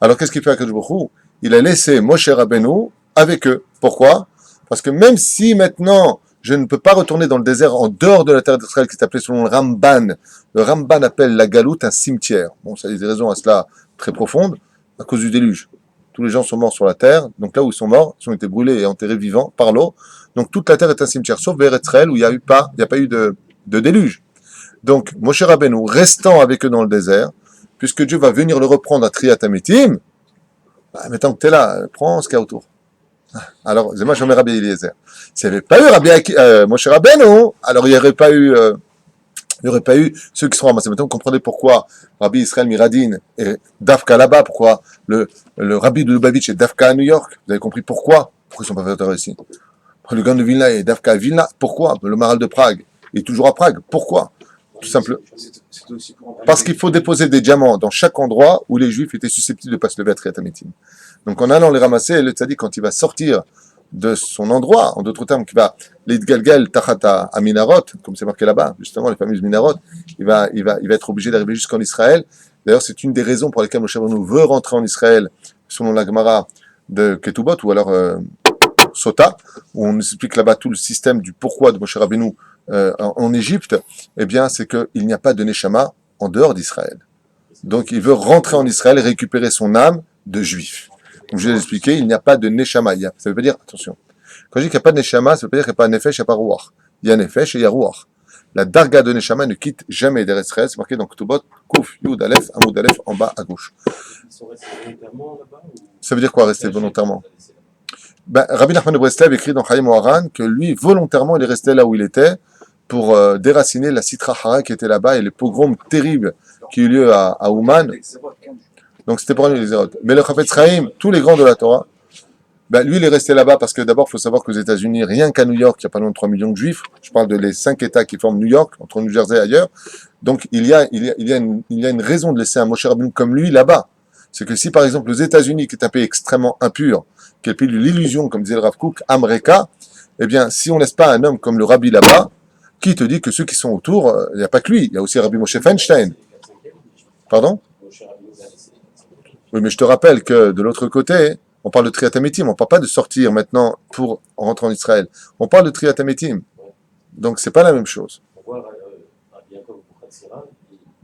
Alors qu'est-ce qu'il fait Akadosh Baruch Hu? Il a laissé Moshe Rabbeinu avec eux. Pourquoi? Parce que même si maintenant je ne peux pas retourner dans le désert en dehors de la terre d'Israël qui est appelée selon le Ramban appelle la Galoute un cimetière. Bon, ça a des raisons à cela très profondes, à cause du déluge. Tous les gens sont morts sur la terre, donc là où ils sont morts, ils ont été brûlés et enterrés vivants par l'eau. Donc toute la terre est un cimetière, sauf vers Israël où il n'y a pas eu de déluge. Donc Moshe Rabbeinu restant avec eux dans le désert, puisque Dieu va venir le reprendre à Triat Amitim, maintenant que tu es là, prends ce qu'il y a autour. Alors, c'est moi je mets Rabbi Eliezer. S'il n'y avait pas eu Moshe Rabbeinu, alors il n'y aurait pas eu ceux qui seront ramassés. Maintenant, vous comprenez pourquoi Rabbi Israël Miradin est Dafka là-bas, pourquoi le Rabbi de Lubavitch est Dafka à New York. Vous avez compris pourquoi? Pourquoi ils ne sont pas fait ici? Le Gaon de Vilna est Dafka à Vilna. Pourquoi? Le Maral de Prague est toujours à Prague. Pourquoi? Tout simplement. C'est aussi pour Parce qu'il faut déposer des diamants dans chaque endroit où les Juifs étaient susceptibles de ne pas se lever à Triat Amitim. Donc en allant les ramasser, le tzaddik, quand il va sortir de son endroit, en d'autres termes, qui va l'idgalgal tachata à minarot, comme c'est marqué là-bas, justement les fameuses minarot, il va être obligé d'arriver jusqu'en Israël. D'ailleurs, c'est une des raisons pour lesquelles Moshe Rabbeinu veut rentrer en Israël, selon la Gemara de Ketubot, ou alors Sota, où on nous explique là-bas tout le système du pourquoi de Moshe Rabbeinu en Égypte. Eh bien, c'est qu'il n'y a pas de Neshama en dehors d'Israël. Donc, il veut rentrer en Israël et récupérer son âme de juif. Comme je l'ai expliqué, il n'y a pas de Neshama. Ça veut pas dire, attention, quand je dis qu'il n'y a pas de Neshama, ça veut pas dire qu'il n'y a pas de Nefesh, il n'y a pas de Ruach. Il y a Nefesh et il y a Ruach. La Darga de Neshama ne quitte jamais d'Eretz Israël, c'est marqué dans Ketubot, Kouf, Yud, Aleph, Amoud Aleph, en bas à gauche. Ils sont restés volontairement là-bas ou... Ça veut dire quoi, rester volontairement? Rabbi Nachman de Breslev écrit dans Chaim Oharan que lui, volontairement, il est resté là où il était pour déraciner la Sitra Hara qui était là-bas et les pogroms terribles qui ont eu lieu à Ouman. Donc c'était pour annuler les Zérot. Mais le Chafetz Chaim, tous les grands de la Torah, lui il est resté là-bas parce que d'abord il faut savoir qu'aux États-Unis, rien qu'à New York, il y a pas loin de 3 millions de Juifs. Je parle de les 5 États qui forment New York, entre New Jersey et ailleurs. Donc il y a une raison de laisser un Moshe Rabbeinu comme lui là-bas. C'est que si par exemple aux États-Unis, qui est un pays extrêmement impur, qui est le pays de l'illusion, comme disait le Rav Kook, Amreka, eh bien si on laisse pas un homme comme le Rabbi là-bas, qui te dit que ceux qui sont autour, il n'y a pas que lui, il y a aussi Rabbi Moshe Feinstein. Pardon? Oui, mais je te rappelle que de l'autre côté, on parle de Triat Amitim, on ne parle pas de sortir maintenant pour rentrer en Israël. On parle de Triat Amitim. Donc c'est pas la même chose. On voit Rabbi Yaakov Buchatzira,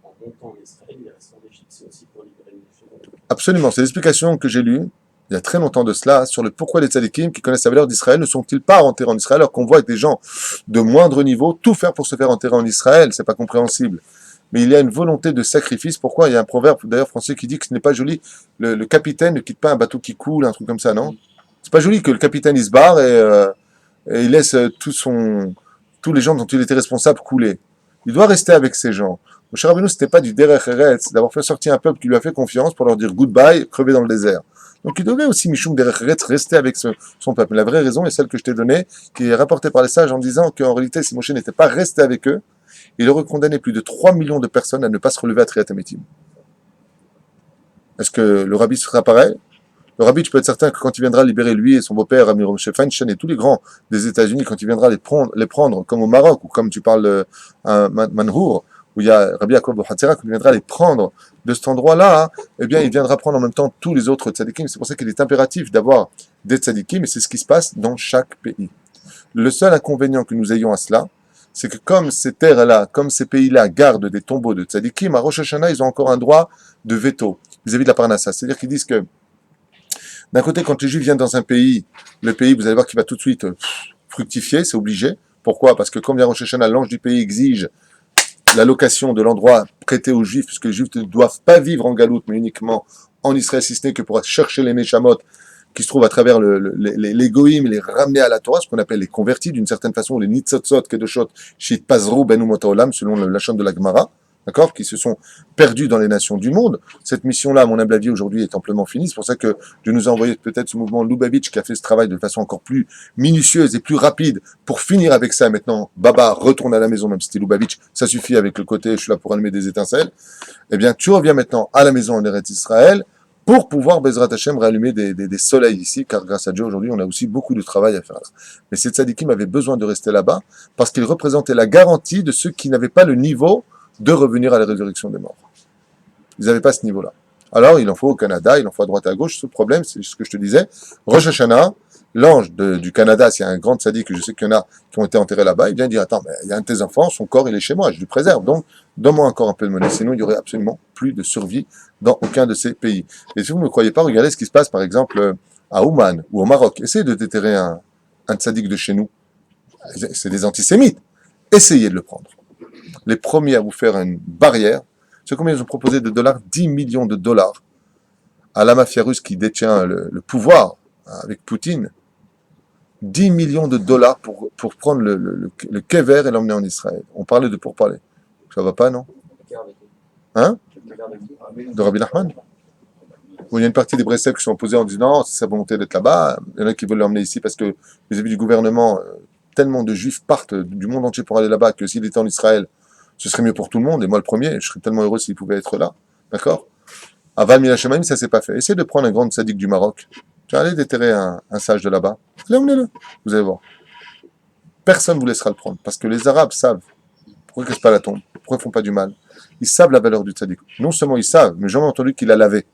en montant en Israël, il reste en Égypte, c'est aussi pour libérer les Juifs. Absolument, c'est l'explication que j'ai lue il y a très longtemps de cela sur le pourquoi les tzadikim qui connaissent la valeur d'Israël ne sont-ils pas enterrés en Israël alors qu'on voit avec des gens de moindre niveau tout faire pour se faire enterrer en Israël, c'est pas compréhensible. Mais il y a une volonté de sacrifice. Pourquoi? Il y a un proverbe d'ailleurs français qui dit que ce n'est pas joli. Le capitaine ne quitte pas un bateau qui coule, un truc comme ça, non? C'est pas joli que le capitaine il se barre et il laisse tous les gens dont il était responsable couler. Il doit rester avec ces gens. Moshe Rabbeinu, c'était pas du derech eretz, d'avoir fait sortir un peuple qui lui a fait confiance pour leur dire goodbye, crever dans le désert. Donc il devait aussi Mishum derech eretz rester avec son peuple. La vraie raison est celle que je t'ai donnée, qui est rapportée par les sages en disant qu'en réalité, si Moshe n'était pas resté avec eux, il aurait condamné plus de 3 millions de personnes à ne pas se relever à Triat Amitim. Est-ce que le rabbi sera pareil? Le rabbi, tu peux être certain que quand il viendra libérer lui et son beau-père, Amir Moshe Feinstein et tous les grands des États-Unis, quand il viendra les prendre comme au Maroc, ou comme tu parles à Manhour, où il y a Rabbi Yaakov Buchatzira, quand il viendra les prendre de cet endroit-là, eh bien, il viendra prendre en même temps tous les autres tzadikim. C'est pour ça qu'il est impératif d'avoir des tzadikim, et c'est ce qui se passe dans chaque pays. Le seul inconvénient que nous ayons à cela, c'est que comme ces terres-là, comme ces pays-là gardent des tombeaux de tzadikim, à Rosh Hashanah, ils ont encore un droit de veto vis-à-vis de la Parnassa. C'est-à-dire qu'ils disent que, d'un côté, quand les Juifs viennent dans un pays, le pays, vous allez voir qu'il va tout de suite fructifier, c'est obligé. Pourquoi? Parce que comme vient Rosh Hashanah, l'ange du pays exige l'allocation de l'endroit prêté aux Juifs, puisque les Juifs ne doivent pas vivre en Galoute, mais uniquement en Israël, si ce n'est que pour chercher les Neshamot qui se trouvent à travers les Goïm, les ramener à la Torah, ce qu'on appelle les convertis, d'une certaine façon, les Nitzotzot, Kedoshot, Shit Pazrou, Benu Motaolam, selon la chaîne de la Gemara, d'accord, qui se sont perdus dans les nations du monde. Cette mission-là, à mon humble avis, aujourd'hui, est amplement finie. C'est pour ça que Dieu nous a envoyé peut-être ce mouvement Lubavitch qui a fait ce travail de façon encore plus minutieuse et plus rapide pour finir avec ça. Maintenant, Baba retourne à la maison, même si c'était Lubavitch, ça suffit avec le côté, je suis là pour allumer des étincelles. Eh bien, tu reviens maintenant à la maison en Eretz Israël, pour pouvoir, Bezrat Hashem, rallumer des soleils ici, car grâce à Dieu, aujourd'hui, on a aussi beaucoup de travail à faire là. Mais ces tzadikim avaient besoin de rester là-bas, parce qu'ils représentaient la garantie de ceux qui n'avaient pas le niveau de revenir à la résurrection des morts. Ils n'avaient pas ce niveau-là. Alors, il en faut au Canada, il en faut à droite et à gauche. Ce problème, c'est ce que je te disais. Rosh Hashanah, l'ange du Canada, s'il y a un grand tzaddik, je sais qu'il y en a qui ont été enterrés là-bas, il vient dire, attends, mais il y a un de tes enfants, son corps, il est chez moi, je le préserve. Donc, donne-moi encore un peu de monnaie. Sinon, il n'y aurait absolument plus de survie dans aucun de ces pays. Et si vous ne me croyez pas, regardez ce qui se passe, par exemple, à Ouman ou au Maroc. Essayez de déterrer un tzaddik de chez nous. C'est des antisémites. Essayez de le prendre. Les premiers à vous faire une barrière, c'est combien ils ont proposé de dollars? 10 millions de dollars à la mafia russe qui détient le pouvoir avec Poutine. 10 millions de dollars pour prendre le kever et l'emmener en Israël. On parlait de pourparler. Ça va pas, non? Hein? De Rabbi Nachman? Bon, il y a une partie des Breslev qui sont opposés en disant non, c'est sa volonté d'être là-bas. Il y en a qui veulent l'emmener ici parce que vis-à-vis du gouvernement, tellement de juifs partent du monde entier pour aller là-bas que s'il était en Israël, ce serait mieux pour tout le monde. Et moi, le premier, je serais tellement heureux s'il pouvait être là. D'accord? À Val Milachemaim, ça s'est pas fait. Essayez de prendre un grand sadique du Maroc. Allez déterrer un sage de là-bas. Allez, emmenez-le. Vous allez voir. Personne ne vous laissera le prendre. Parce que les Arabes savent. Pourquoi ils ne cassent pas la tombe? Pourquoi ils ne font pas du mal? Ils savent la valeur du tzaddik. Non seulement ils savent, mais j'en ai entendu qu'il a lavé.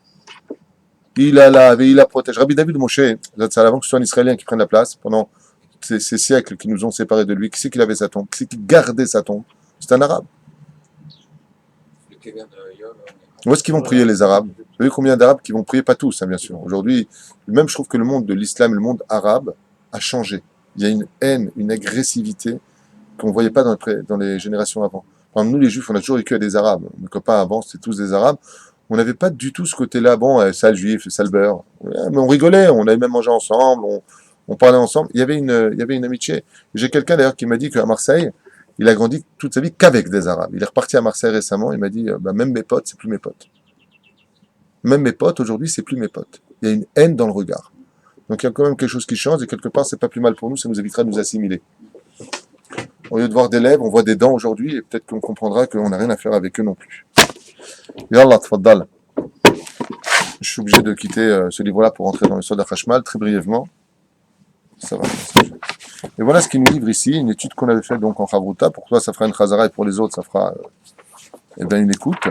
Il a lavé, il a protégé. Rabbi David Moshe, avant que ce soit un Israélien qui prenne la place, pendant ces siècles qui nous ont séparés de lui, qui c'est qui avait sa tombe? Qui c'est qui gardait sa tombe? C'est un Arabe. Où est-ce qu'ils vont prier les Arabes? Vous savez combien d'Arabes qui vont prier? Pas tous, hein, bien sûr. Aujourd'hui, même je trouve que le monde de l'islam, le monde arabe, a changé. Il y a une haine, une agressivité qu'on ne voyait pas dans les générations avant. Par exemple, nous, les Juifs, on a toujours vécu à des Arabes. Mes copains avant, c'était tous des Arabes. On n'avait pas du tout ce côté-là, bon, sale juif, sale beurre. Ouais, mais on rigolait, on avait même mangé ensemble, on parlait ensemble. Il y avait une amitié. J'ai quelqu'un d'ailleurs qui m'a dit qu'à Marseille, il a grandi toute sa vie qu'avec des Arabes. Il est reparti à Marseille récemment, il m'a dit, même mes potes, c'est plus mes potes. Même mes potes, aujourd'hui, c'est plus mes potes. Il y a une haine dans le regard. Donc il y a quand même quelque chose qui change, et quelque part, c'est pas plus mal pour nous, ça nous évitera de nous assimiler. Au lieu de voir des lèvres, on voit des dents aujourd'hui, et peut-être qu'on comprendra qu'on n'a rien à faire avec eux non plus. Yallah, tfaddal. Je suis obligé de quitter ce livre-là pour entrer dans le Soda Hashmal, très brièvement. Ça va. Et voilà ce qu'il nous livre ici, une étude qu'on avait faite donc en Chavruta. Pour toi, ça fera une Chazara, et pour les autres, ça fera une écoute,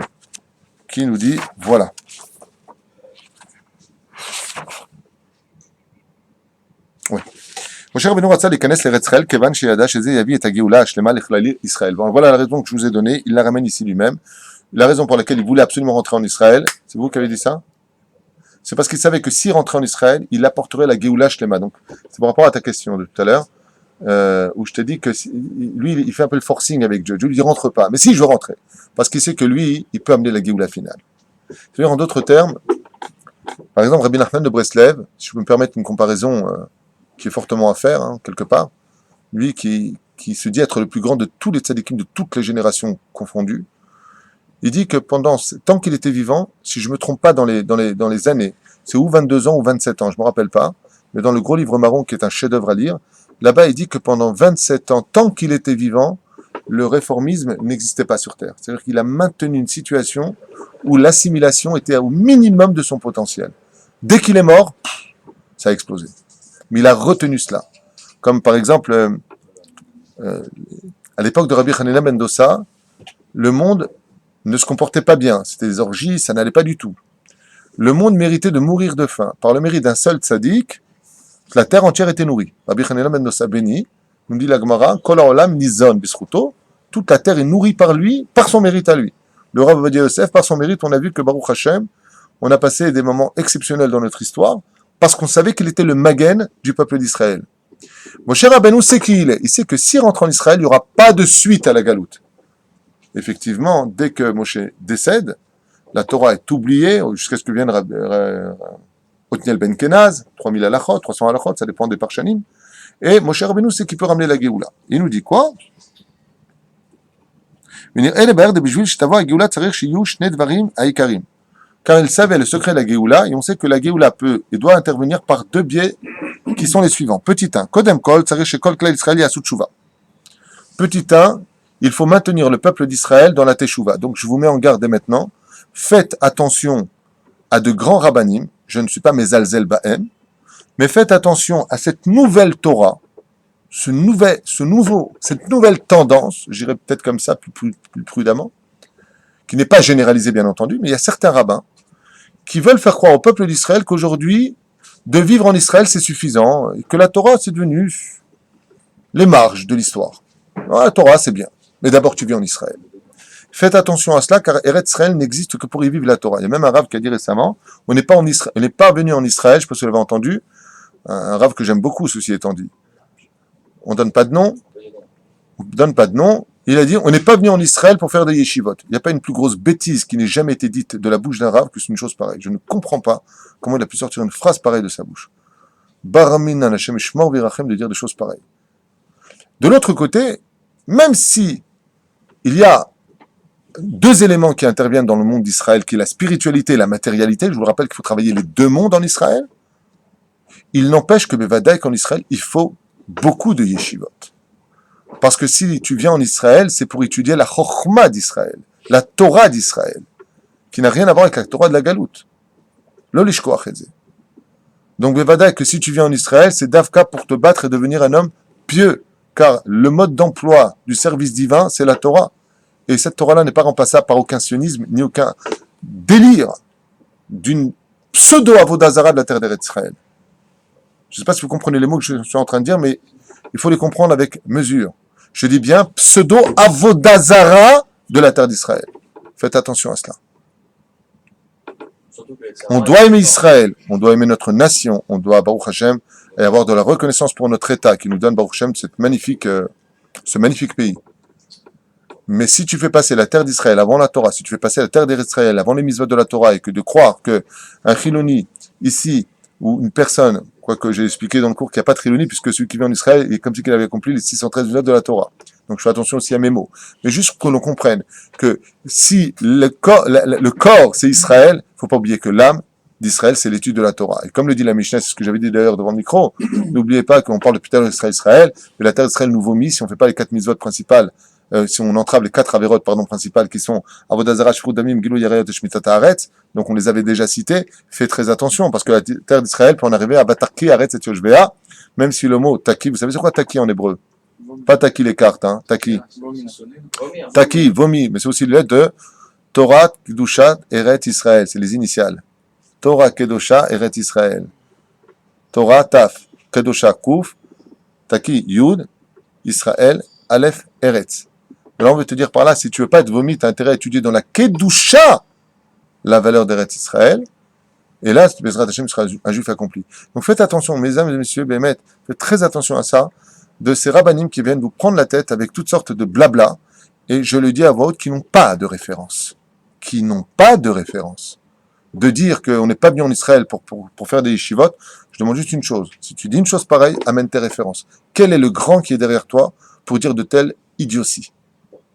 qui nous dit, voilà. Oui. Moshe Rabbeinu Ratza l'Ekanes l'Eretz Israël, Kevan Sheyada Shezeh Yavi et Agéoula Hashlema l'Echlali Israël. Bon, voilà la raison que je vous ai donnée. Il la ramène ici lui-même. La raison pour laquelle il voulait absolument rentrer en Israël, c'est vous qui avez dit ça? C'est parce qu'il savait que s'il rentrait en Israël, il apporterait la Géoula Shlema. Donc, c'est par rapport à ta question de tout à l'heure, où je t'ai dit que lui, il fait un peu le forcing avec Dieu. Dieu lui dit rentre pas. Mais si, je veux rentrer. Parce qu'il sait que lui, il peut amener la Géoula finale. C'est-à-dire, en d'autres termes, par exemple, Rabbi Nachman de Breslev, si je peux me permettre une comparaison qui est fortement à faire, hein, quelque part, lui qui se dit être le plus grand de tous les tzadikim de toutes les générations confondues, il dit que tant qu'il était vivant, si je me trompe pas dans les années, c'est ou 22 ans ou 27 ans, je me rappelle pas, mais dans le gros livre marron qui est un chef-d'œuvre à lire, là-bas il dit que pendant 27 ans, tant qu'il était vivant, le réformisme n'existait pas sur Terre. C'est-à-dire qu'il a maintenu une situation où l'assimilation était au minimum de son potentiel. Dès qu'il est mort, ça a explosé. Mais il a retenu cela. Comme par exemple, à l'époque de Rabbi Hanina ben Dossa, le monde ne se comportait pas bien. C'était des orgies, ça n'allait pas du tout. Le monde méritait de mourir de faim. Par le mérite d'un seul tzaddik, la terre entière était nourrie. Rabbi Hanina ben Dossa béni, nous dit la Gemara, Kol ha'olam nizon bisruto, toute la terre est nourrie par lui, par son mérite à lui. Le Rav Ovadia Yosef, par son mérite, on a vu que Baruch Hashem, on a passé des moments exceptionnels dans notre histoire, parce qu'on savait qu'il était le Magen du peuple d'Israël. Moshe Rabbeinu sait qui il est. Il sait que s'il rentre en Israël, il n'y aura pas de suite à la galoute. Effectivement, dès que Moshe décède, la Torah est oubliée, jusqu'à ce que vienne Otniel ben Kenaz, 3000 halachot, 300 halachot, ça dépend des parshanim. Et Moshe Rabbeinu sait qu'il peut ramener la Géoula. Il nous dit quoi? Car il savait le secret de la Géoula, et on sait que la Géoula peut et doit intervenir par deux biais qui sont les suivants. Petit 1, Kodem Kol, Tzarech Shekol Klal Israël Yasut Tshuva. Petit 1, il faut maintenir le peuple d'Israël dans la Teshuva. Donc je vous mets en garde dès maintenant, faites attention à de grands rabbanim, je ne suis pas mezalzel ba'em, mais faites attention à cette nouvelle Torah, cette nouvelle tendance, j'irai peut-être comme ça plus prudemment, qui n'est pas généralisée bien entendu, mais il y a certains rabbins qui veulent faire croire au peuple d'Israël qu'aujourd'hui, de vivre en Israël, c'est suffisant, et que la Torah, c'est devenu les marges de l'histoire. La Torah, c'est bien, mais d'abord tu vis en Israël. Faites attention à cela, car Eretz Israël n'existe que pour y vivre la Torah. Il y a même un rav qui a dit récemment, on n'est pas venu en Israël, je ne sais pas si vous l'avez entendu, un rav que j'aime beaucoup, ceci étant dit. On donne pas de nom, il a dit, on n'est pas venu en Israël pour faire des yeshivot. Il n'y a pas une plus grosse bêtise qui n'ait jamais été dite de la bouche d'un rav que c'est une chose pareille. Je ne comprends pas comment il a pu sortir une phrase pareille de sa bouche. Baraminan Hashem Shmor Virachem de dire des choses pareilles. De l'autre côté, même si il y a deux éléments qui interviennent dans le monde d'Israël, qui est la spiritualité et la matérialité, je vous rappelle qu'il faut travailler les deux mondes en Israël, il n'empêche que Bevadaï qu'en Israël, il faut beaucoup de yeshivot. Parce que si tu viens en Israël, c'est pour étudier la Chochma d'Israël, la Torah d'Israël, qui n'a rien à voir avec la Torah de la Galoute. Lo lishkoach et ze. Donc Bevadaï que si tu viens en Israël, c'est d'Avka pour te battre et devenir un homme pieux, car le mode d'emploi du service divin, c'est la Torah. Et cette Torah-là n'est pas remplaçable par aucun sionisme, ni aucun délire d'une pseudo-avodazara de la terre d'Israël. Je ne sais pas si vous comprenez les mots que je suis en train de dire, mais il faut les comprendre avec mesure. Je dis bien pseudo-avodazara de la terre d'Israël. Faites attention à cela. On doit aimer Israël, on doit aimer notre nation, on doit, Baruch Hashem, et avoir de la reconnaissance pour notre État qui nous donne, Baruch Hashem, ce magnifique pays. Mais si tu fais passer la terre d'Israël avant la Torah, si tu fais passer la terre d'Israël avant les mitzvot de la Torah, et que de croire que un chiloni, ici, ou une personne, quoique j'ai expliqué dans le cours qu'il n'y a pas de chiloni, puisque celui qui vit en Israël est comme si il avait accompli les 613 mitzvot de la Torah. Donc je fais attention aussi à mes mots. Mais juste que l'on comprenne que si le corps c'est Israël, il ne faut pas oublier que l'âme d'Israël, c'est l'étude de la Torah. Et comme le dit la Mishnah, c'est ce que j'avais dit d'ailleurs devant le micro, n'oubliez pas qu'on parle depuis tout à l'heure d'Israël, mais la terre d'Israël nous vomit si on ne fait pas les 4 mitzvot principales, si on entrave les 4 avérotes, principales, qui sont Avodazara, Shfrut Damim, Gilou Yarayot et Shmitat Haaretz, donc on les avait déjà cités, faites très attention, parce que la terre d'Israël peut en arriver à Batarki, Haaretz et Yoshvea, même si le mot Taki, vous savez c'est quoi Taki en hébreu? Pas Taki les cartes, hein, Taki. Taki, vomi, mais c'est aussi le lettre de Torah, Kedusha, Eret Israël, c'est les initiales. Torah, Kedusha, Eret Israël. Torah, Taf, Kedusha, Kouf, Taki, Yud, Israël, Aleph, Eretz. Alors on veut te dire par là, si tu veux pas être vomi, tu as intérêt à étudier dans la Kedusha la valeur d'Eretz Israël. Et là, Bezrat Hashem sera un juif accompli. Donc faites attention, mesdames et messieurs, Bémet, faites très attention à ça, de ces rabbinim qui viennent vous prendre la tête avec toutes sortes de blabla, et je le dis à voix haute, qui n'ont pas de référence. Qui n'ont pas de référence. De dire qu'on n'est pas venu en Israël pour faire des yeshivot, je demande juste une chose. Si tu dis une chose pareille, amène tes références. Quel est le grand qui est derrière toi pour dire de telles idioties?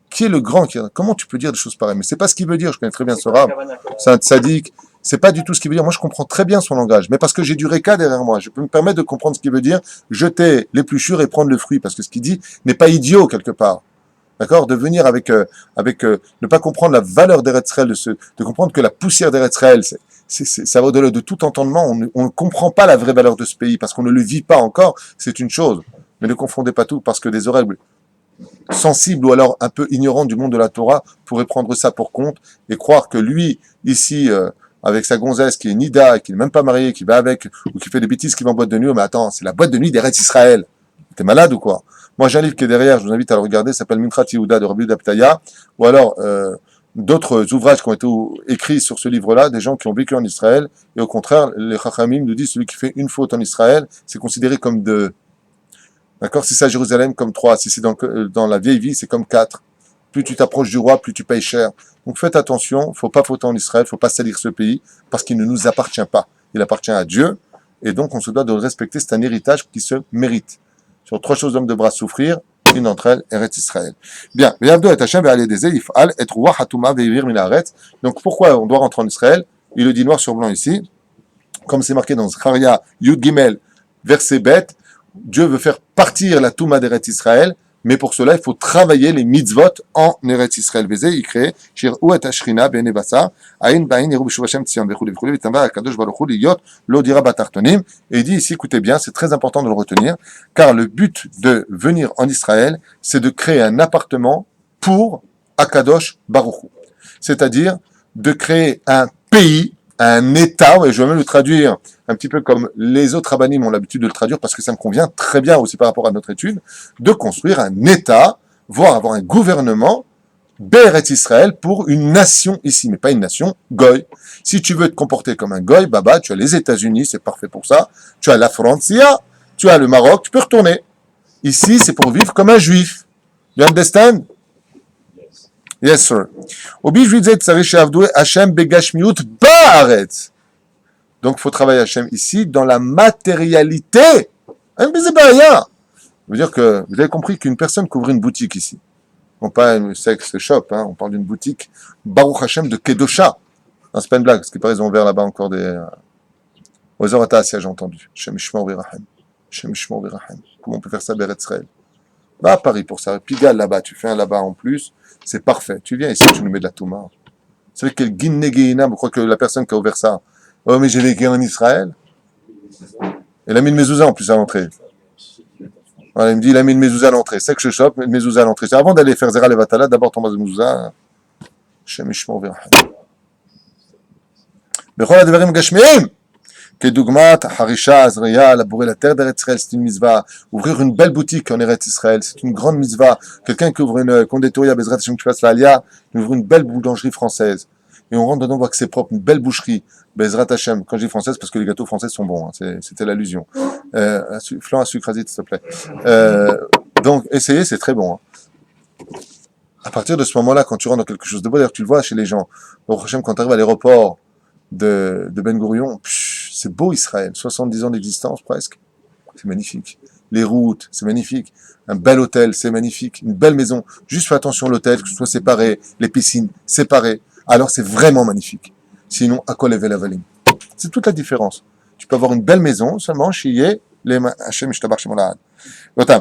Qui est le grand qui... Comment tu peux dire des choses pareilles? Mais c'est pas ce qu'il veut dire, je connais très bien ce rab. C'est un tzaddik. C'est pas du tout ce qu'il veut dire. Moi, je comprends très bien son langage. Mais parce que j'ai du réka derrière moi, je peux me permettre de comprendre ce qu'il veut dire, jeter l'épluchure et prendre le fruit. Parce que ce qu'il dit n'est pas idiot quelque part. D'accord? De venir avec ne pas comprendre la valeur d'Eretz Israël, de comprendre que la poussière d'Eretz Israël, ça va au-delà de tout entendement. On ne comprend pas la vraie valeur de ce pays parce qu'on ne le vit pas encore. C'est une chose. Mais ne confondez pas tout parce que des oreilles sensibles ou alors un peu ignorants du monde de la Torah pourraient prendre ça pour compte et croire que lui, ici, avec sa gonzesse qui est Nida, qui n'est même pas mariée, qui va avec, ou qui fait des bêtises, qui va en boîte de nuit, mais attends, c'est la boîte de nuit d'Eretz Israël. T'es malade ou quoi? Moi, j'ai un livre qui est derrière, je vous invite à le regarder, ça s'appelle Mintrat Yehuda de Rabbi Yehuda Ptaya, ou alors d'autres ouvrages qui ont été écrits sur ce livre-là, des gens qui ont vécu en Israël, et au contraire, les Chachamim nous disent celui qui fait une faute en Israël, c'est considéré comme 2. D'accord? Si c'est à Jérusalem, comme 3. Si c'est dans la vieille vie, c'est comme 4. Plus tu t'approches du roi, plus tu payes cher. Donc faites attention, faut pas fauter en Israël, faut pas salir ce pays, parce qu'il ne nous appartient pas. Il appartient à Dieu, et donc on se doit de le respecter, c'est un héritage qui se mérite. Sur 3 choses d'homme devra souffrir, une d'entre elles, Eretz Israël. Bien, donc pourquoi on doit rentrer en Israël? Il le dit noir sur blanc ici, comme c'est marqué dans Zacharia Yud Gimel, verset Bet, Dieu veut faire partir la Touma d'Eretz Israël, mais pour cela, il faut travailler les mitzvot en Eretz Israël. Vezeh yikre, shir'u et Ashrina be'enei basar, ayin ba'in yiru b'shuv Hashem tzion v'chuli v'chuli, v'tamba hakadosh baruch hu liyot lo dira batartonim. Et il dit ici, écoutez bien, c'est très important de le retenir, car le but de venir en Israël, c'est de créer un appartement pour Akadosh Baruch Hu. C'est-à-dire de créer un pays, un État, et je vais même le traduire un petit peu comme les autres rabbinim ont l'habitude de le traduire, parce que ça me convient très bien aussi par rapport à notre étude, de construire un État, voire avoir un gouvernement, Béret Israël, pour une nation ici, mais pas une nation goy. Si tu veux te comporter comme un goy, baba, tu as les États-Unis, c'est parfait pour ça, tu as la Francia, tu as le Maroc, tu peux retourner. Ici, c'est pour vivre comme un juif. You understand? Yes, sir. Donc, il faut travailler Hachem ici dans la matérialité. Ça veut dire que vous avez compris qu'une personne qui ouvre une boutique ici, non pas une sex shop, on parle d'une boutique Baruch Hashem de Kedosha. C'est pas une blague, parce qu'il paraît qu'ils ont ouvert là-bas encore des. Aux Oratas, j'ai entendu. Shem Ishmael Virachem. Shem Ishmael Virachem. Comment on peut faire ça, Béret Israël? Va à Paris pour ça. Pigalle là-bas, tu fais un là-bas en plus. C'est parfait. Tu viens ici, tu nous mets de la touma. Vous savez quel guinné-guéina, vous croyez que la personne qui a ouvert ça, oh mais j'ai vécu en Israël. Il a mis une mezouza en plus à l'entrée. Voilà, il me dit, il a mis une mezouza à l'entrée. C'est que je chope, une mezouza à l'entrée. C'est avant d'aller faire Zera Levatala, d'abord tomber dans mezouza. Shem Ishmael Virachem. Bechol advarim gashmeim. Kedugmat, Harisha, Azriya, labourer la terre d'Eretz Israël, c'est une mitzvah. Ouvrir une belle boutique en Eretz Israël, c'est une grande mitzvah. Quelqu'un qui ouvre une conditoria, Bezrat Hashem, qui fasse la Alia, il ouvre une belle boulangerie française. Et on rentre dedans, on voit que c'est propre, une belle boucherie. Bezrat Hashem, quand je dis française, parce que les gâteaux français sont bons, c'était l'allusion. Flan à sucrasite, s'il te plaît. Donc, essayez, c'est très bon. À partir de ce moment-là, quand tu rentres dans quelque chose de beau, d'ailleurs, tu le vois chez les gens. Au Hashem, quand tu arrives à l'aéroport de Ben Gurion, c'est beau Israël, 70 ans d'existence presque, c'est magnifique. Les routes, c'est magnifique. Un bel hôtel, c'est magnifique. Une belle maison, juste fais attention à l'hôtel, que ce soit séparé, les piscines séparées. Alors c'est vraiment magnifique. Sinon, à quoi lever la valine? C'est toute la différence. Tu peux avoir une belle maison, seulement chier les Hachem Shtabar Shemolad. Parce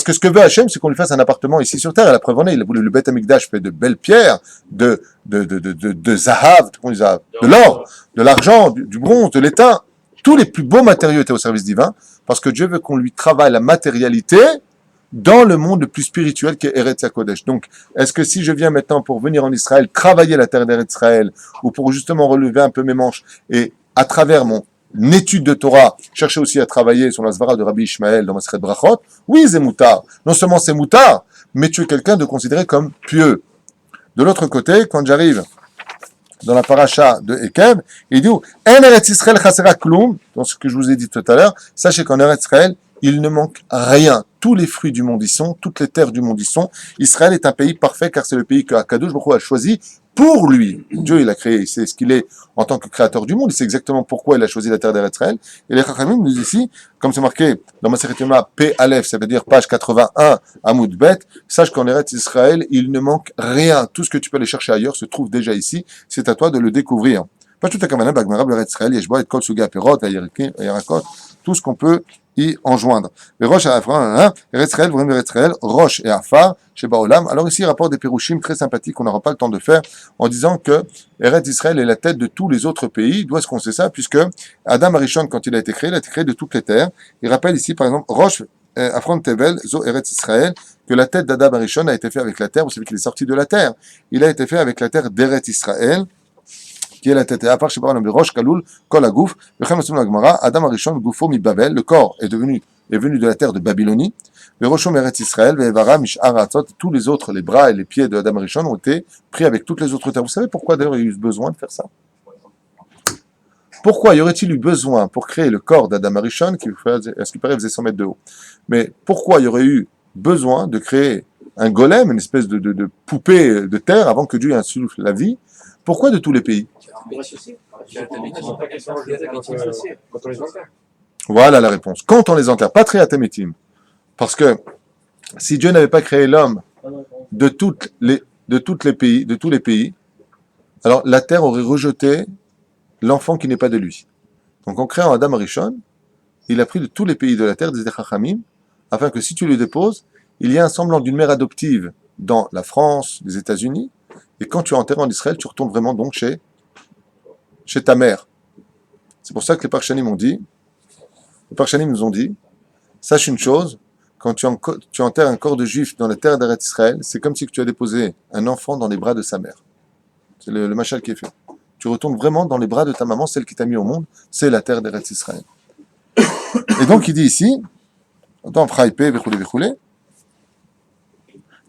que ce que veut Hachem, c'est qu'on lui fasse un appartement ici sur terre. Et la preuve en est, il a voulu le Beth Amikdash fait de belles pierres, de zahav, de l'or, de l'argent, du bronze, de l'étain. Tous les plus beaux matériaux étaient au service divin, parce que Dieu veut qu'on lui travaille la matérialité dans le monde le plus spirituel qui est Eretz HaKodesh. Donc, est-ce que si je viens maintenant pour venir en Israël, travailler la terre d'Eretz Israël, ou pour justement relever un peu mes manches, et à travers mon étude de Torah, chercher aussi à travailler sur la Svara de Rabbi Ishmael dans Maseret Brachot, oui, c'est moutard. Non seulement c'est moutard, mais tu es quelqu'un de considéré comme pieux. De l'autre côté, quand j'arrive dans la paracha de Ekeb, il dit, En Eretz Israël chasera kloum, dans ce que je vous ai dit tout à l'heure, sachez qu'en Eretz Israël, il ne manque rien. Tous les fruits du monde y sont, toutes les terres du monde y sont. Israël est un pays parfait car c'est le pays que Akadosh Baruch Hu a choisi pour lui. Dieu, il a créé, il sait ce qu'il est en tant que créateur du monde, il sait exactement pourquoi il a choisi la terre d'Eretz Israël. Et les Chachamim nous disent ici, comme c'est marqué dans ma Yoma P Aleph, ça veut dire page 81, Hamoud Bet, sache qu'en Eretz Israël, il ne manque rien. Tout ce que tu peux aller chercher ailleurs se trouve déjà ici. C'est à toi de le découvrir. Pas tout à Kavana, Bagmarab, Eretz Israël, Yeshboa, et Kol Suga, Perot, Yarakot, tout ce qu'on peut y enjoindre. Les roches à Afra, Eretz Israël, vraiment Eretz Israël, roche et Afar, chez Baolam. Alors ici, rapport des Pérouchim très sympathique, on n'aura pas le temps de faire, en disant que Eretz Israël est la tête de tous les autres pays. D'où est-ce qu'on sait ça? Puisque Adam Arishon, quand il a été créé de toutes les terres. Il rappelle ici, par exemple, roche, Afron Tevel, Zo Eretz Israël, que la tête d'Adam Arishon a été faite avec la terre. Vous savez qu'il est sorti de la terre. Il a été fait avec la terre d'Eretz Israël, qui est la tête. Et à part, je sais pas, Roche, Kaloul, Kol Agouf, Adam Arishon, Goufo, Mi Babel, le corps est venu de la terre de Babylonie. Le Roshom Eretz Israël, Ve'evara, Mish'ar Hatzot, tous les autres, les bras et les pieds de Adam Arishon ont été pris avec toutes les autres terres. Vous savez pourquoi d'ailleurs il y a eu besoin de faire ça? Pourquoi y aurait-il eu besoin pour créer le corps d'Adam Arishon, qui, à ce qui paraît, faisait 100 mètres de haut? Mais pourquoi il y aurait eu besoin de créer un golem, une espèce de poupée de terre, avant que Dieu insuffle la vie? Pourquoi de tous les pays? Voilà la réponse. Quand on les enterre, pas très atémétim. Parce que si Dieu n'avait pas créé l'homme de tous les pays, alors la terre aurait rejeté l'enfant qui n'est pas de lui. Donc en créant Adam Arishon, il a pris de tous les pays de la terre des Chachamim afin que si tu le déposes, il y ait un semblant d'une mère adoptive dans la France, les États-Unis, et quand tu es enterré en Israël, tu retournes vraiment donc chez ta mère. C'est pour ça que les Parshanim nous ont dit, sache une chose, quand tu enterres un corps de juif dans la terre d'Eretz Israël, c'est comme si tu as déposé un enfant dans les bras de sa mère. C'est le machal qui est fait. Tu retournes vraiment dans les bras de ta maman, celle qui t'a mis au monde, c'est la terre d'Eretz Israël. Et donc il dit ici, dans Fraïpé,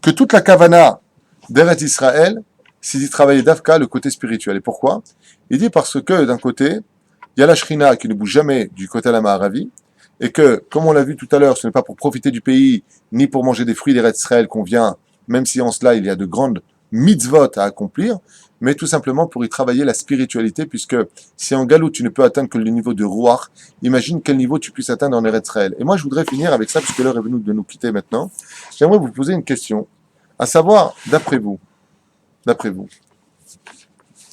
que toute la kavana d'Eretz Israël, c'est d'y travailler d'Afka le côté spirituel. Et pourquoi? Il dit parce que d'un côté, il y a la Shrina qui ne bouge jamais du côté de la Maharavi, et que, comme on l'a vu tout à l'heure, ce n'est pas pour profiter du pays, ni pour manger des fruits d'Eretz Israël qu'on vient, même si en cela il y a de grandes mitzvot à accomplir, mais tout simplement pour y travailler la spiritualité, puisque si en Galou tu ne peux atteindre que le niveau de Ruach, imagine quel niveau tu puisses atteindre en Eretz Israël. Et moi je voudrais finir avec ça, puisque l'heure est venue de nous quitter maintenant. J'aimerais vous poser une question, à savoir, d'après vous,